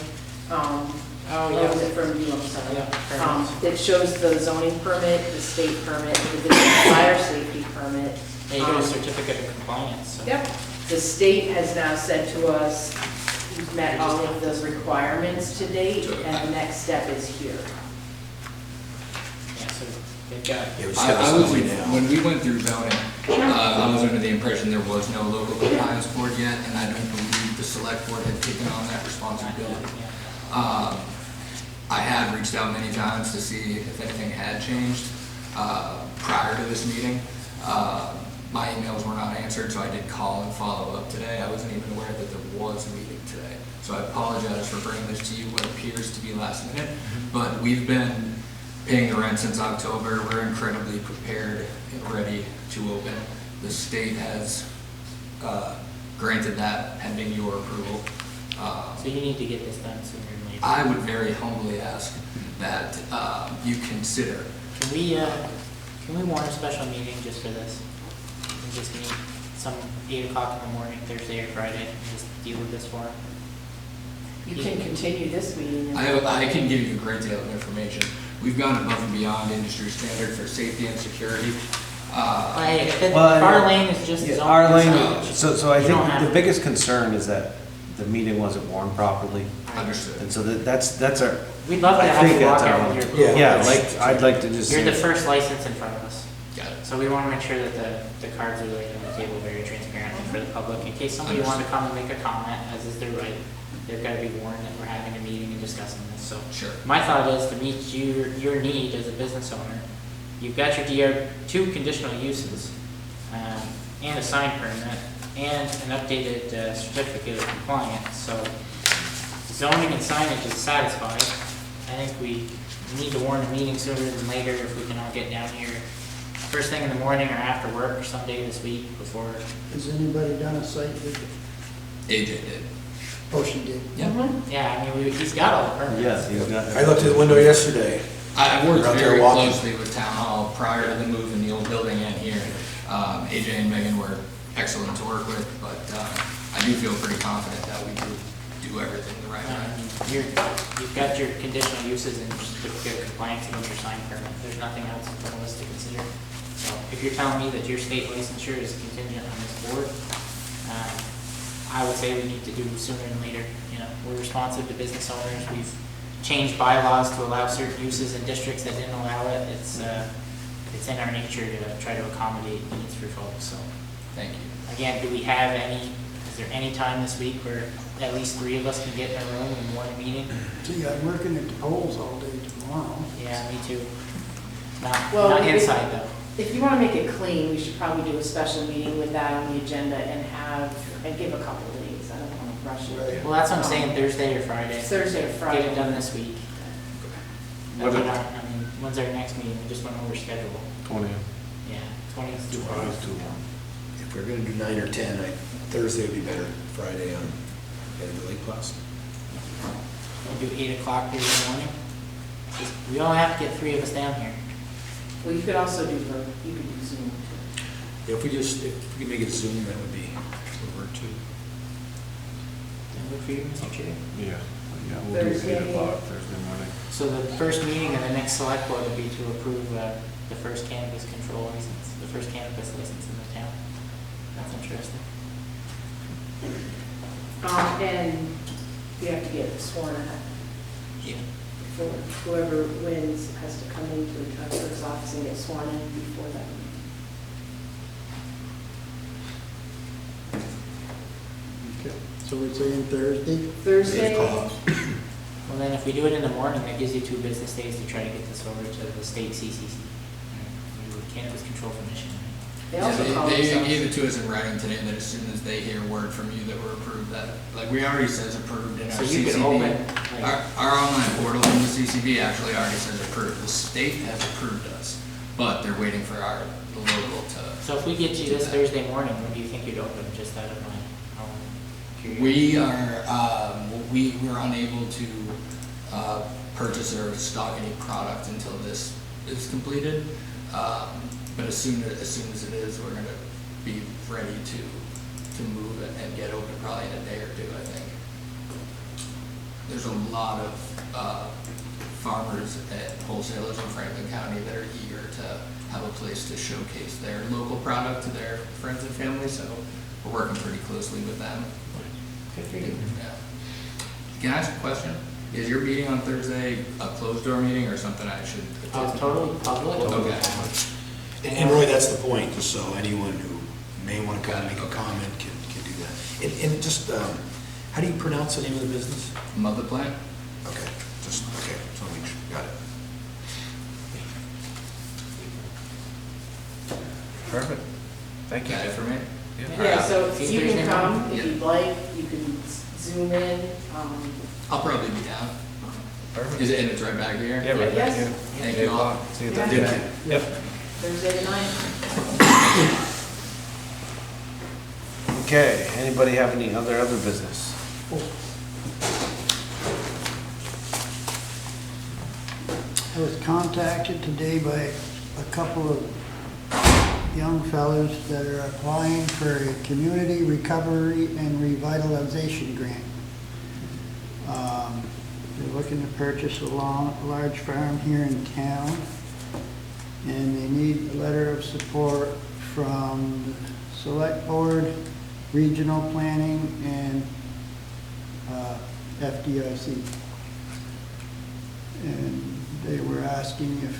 Oh, Or was yeah. it from you, I'm sorry. Yeah, permits. It shows the zoning permit, the state permit, the fire safety permit. Yeah, you got a certificate of compliance, so. Yep. The state has now said to us, you've met all of those requirements to date, and the next step is here. Yeah, so they've got, Yeah, we just got this I was, going now. when we went through zoning, I was under the impression there was no local compliance board yet, and I don't believe the select board had taken on that responsibility. yeah. I had reached out many times to see if anything had changed prior to this meeting. My emails were not answered, so I did call and follow up today. I wasn't even aware that there was a meeting today. So I apologize for bringing this to you, what appears to be last minute. But we've been paying the rent since October. We're incredibly prepared and ready to open. The state has granted that pending your approval. So you need to get this done sooner than later. I would very humbly ask that you consider. Can we warn a special meeting just for this? And just meet some 8 o'clock in the morning, Thursday or Friday, and just deal with this for them? You can continue this meeting. I can give you a great deal of information. We've gone above and beyond industry standard for safety and security. Our lane is just zoning. Our lane, signage. so I You don't think have the to. biggest concern is that the meeting wasn't warned properly. Understood. And so that's our, We'd love to I have think you walk that's out our- with your approval. yeah, I'd like to just. You're the first license in front of us. Got it. So we want to make sure that the cards are laid on the table very transparently for the public. In case somebody wants to come and make a comment, as is their right, they've got to be warned that we're having a meeting and discussing this. So Sure. my thought is to meet your need as a business owner. You've got your 2 conditional uses, and a sign permit, and an updated certificate of compliance. So zoning and signage is satisfied. I think we need to warn a meeting sooner than later if we can all get down here first thing in the morning or after work or someday this week before. Has anybody done a site visit? AJ did. Oh, she did. Yeah, I mean, he's got all the permits. Yes, you've got. I looked at the window yesterday. I worked You're out there very walking. closely with Town Hall prior to the move in the old building and here. AJ and Megan were excellent to work with, but I do feel pretty confident that we do everything the right way. You've got your conditional uses and your certificate of compliance and your sign permit. There's nothing else in front of us to consider. So if you're telling me that your state licensure is contingent on this board, I would say we need to do sooner than later. You know, we're responsive to business owners. We've changed bylaws to allow certain uses in districts that didn't allow it. It's in our nature to try to accommodate needs for folks, so. Thank you. Again, is there any time this week where at least 3 of us can get in a room and warn a meeting? Gee, I'm working at the polls all day tomorrow. Yeah, me too. Well, Not if- inside though. If you want to make it clean, we should probably do a special meeting with that on the agenda and give a couple of days. I don't want to rush it. Well, that's what I'm saying, Thursday or Friday. Thursday or Friday. Get it done this week. What I about- mean, when's our next meeting? We just went over schedule. 20. Yeah, 20 is too far. 20 is too long. If we're gonna do 9 or 10, Thursday would be better. Friday on the Lake Plus. We'll do 8 o'clock here in the morning. We all have to get 3 of us down here. Well, you could also do Zoom. If we could make it Zoom, that would work too. Does that work for you, Mr. Chair? Yeah. Yeah, we'll do Thursday. 8 o'clock Thursday morning. So the first meeting of the next select board will be to approve the first cannabis control license, the first cannabis license in the town. That's interesting. And you have to get sworn at. Yeah. Before whoever wins has to come into the clerk's office and get sworn in before that. Okay, so we're saying Thursday? Thursday, Well, then if we do it in the morning, that gives you 2 business days to try to get this over to the state CCC, Cannabis Control Commission. they also call They themselves. gave it to us in writing today, that as soon as they hear word from you that we're approved, that, like, we already says approved in our So CCB. you can open, like, Our online portal in the CCB actually already says approved. The state has approved us, but they're waiting for the local to. so if we get you this Thursday morning, when do you think you'd open, just out of my curiosity? We were unable to purchase or stock any product until this is completed. But as soon as it is, we're gonna be ready to move it and get open probably in a day or 2, I think. There's a lot of farmers and wholesalers in Franklin County that are eager to have a place to showcase their local product to their friends and family, so we're working pretty closely with them. Good for you. Yeah. Can I ask a question? Is your meeting on Thursday a closed door meeting or something I should attend? Totally public. Okay. And Roy, that's the point, just so anyone who may want to come and make a comment can do that. And just, how do you pronounce the name of the business? Mother plant? Okay, so make sure, got it. Perfect. Thank you. Got it for me? Yeah, so See you Thursday can come morning? if you'd like, you can Zoom in, I'll probably be down. Perfect. Is it, and it's right back here? Yeah, right back Yes. here. Thank 8 you all. o'clock. See you Yeah. Thursday. Yep. Thursday night. Okay, anybody have any other business? I was contacted today by a couple of young fellows that are applying for a community recovery and revitalization grant. They're looking to purchase a large farm here in town, and they need a letter of support from the Select Board, Regional Planning, and FDIC. And they were asking if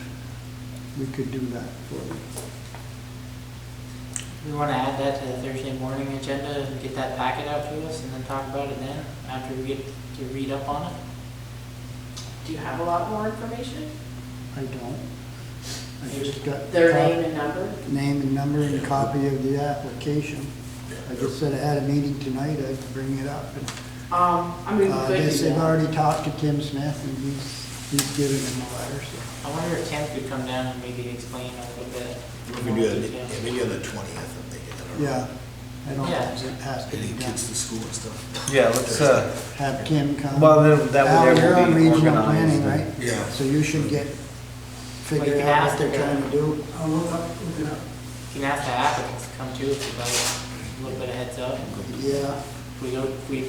we could do that for them. We want to add that to the Thursday morning agenda and get that packet out to us and then talk about it then, after we get to read up on it. Do you have a lot more information? I don't. I just got. Their name and number? Name and number and copy of the application. I just said I had a meeting tonight, I'd bring it up. I mean, we I could guess do they've that. already talked to Tim Smith, and he's given him a letter, so. I wonder if Tim could come down and maybe explain a little bit. We can more do that, detail. yeah, maybe on the 20th, I'm thinking. I don't know. Yeah, I don't Yeah. think it has to be Getting done. kids to school and stuff. Yeah, let's, Have Tim come. well, then that Al, would you're on ever be regional organized. planning, right? Yeah. So you should figure Well, you out can what they're ask trying to do. I'll look it up. You can ask the applicants to come too, if you'd like, a little bit of heads up. Yeah, We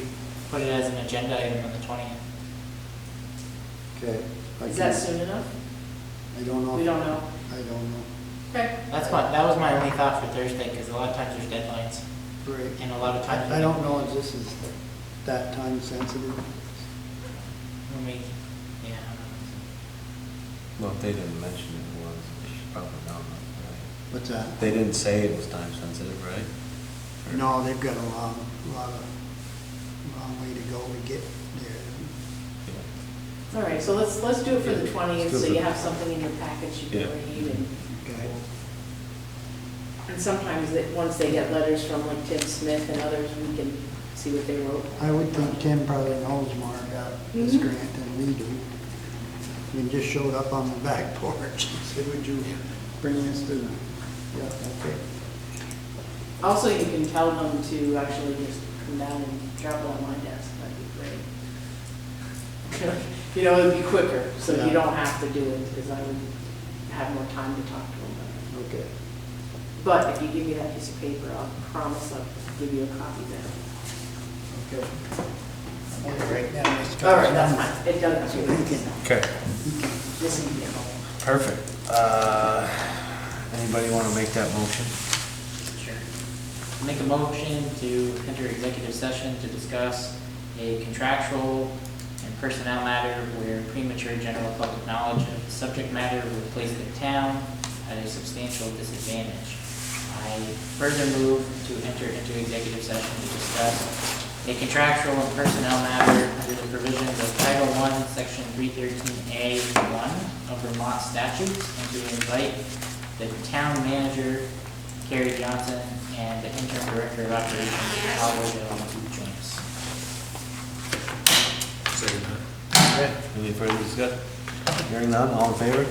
put it as an agenda item on the 20th. okay. Is that soon enough? I don't know. We don't know. I don't know. Okay. That was my only thought for Thursday, because a lot of times there's deadlines, Right. and a lot of times. I don't know if this is that time sensitive. When we, yeah. Well, if they didn't mention it was, they should probably know, right? What's that? They didn't say it was time sensitive, right? No, they've got a long way to go to get there. Yeah. All right, so let's do it for the Yeah. 20th, Let's so do you it. have something in your package you Yeah. can read. Okay. And sometimes, once they get letters from like Tim Smith and others, we can see what they wrote. I would think Tim probably knows more about this Mhm. grant than we do. He just showed up on the back porch and said, would you bring this to the, yeah, okay. Also, you can tell them to actually just come down and drop it on my desk, that'd be great. You know, it'd be quicker, so Yeah. you don't have to do it, because I would have more time to talk to them about it. Okay. But if you give me that piece of paper, I'll promise I'll give you a copy then. Okay. Right now, Mr. All right, that's fine, it doesn't. So he can, Okay, This is, perfect. Anybody want to make that motion? Sure. Make a motion to enter executive session to discuss a contractual and personnel matter where premature general public knowledge of the subject matter would place the town at a substantial disadvantage. I further move to enter into executive session to discuss a contractual and personnel matter under the provisions of Title I, Section 313A1 of Vermont statutes, and to invite the town manager, Carrie Johnson, and the interim director of operations, Howard Dillon, to join us. Okay, any further discussion? Hearing none, all in favor?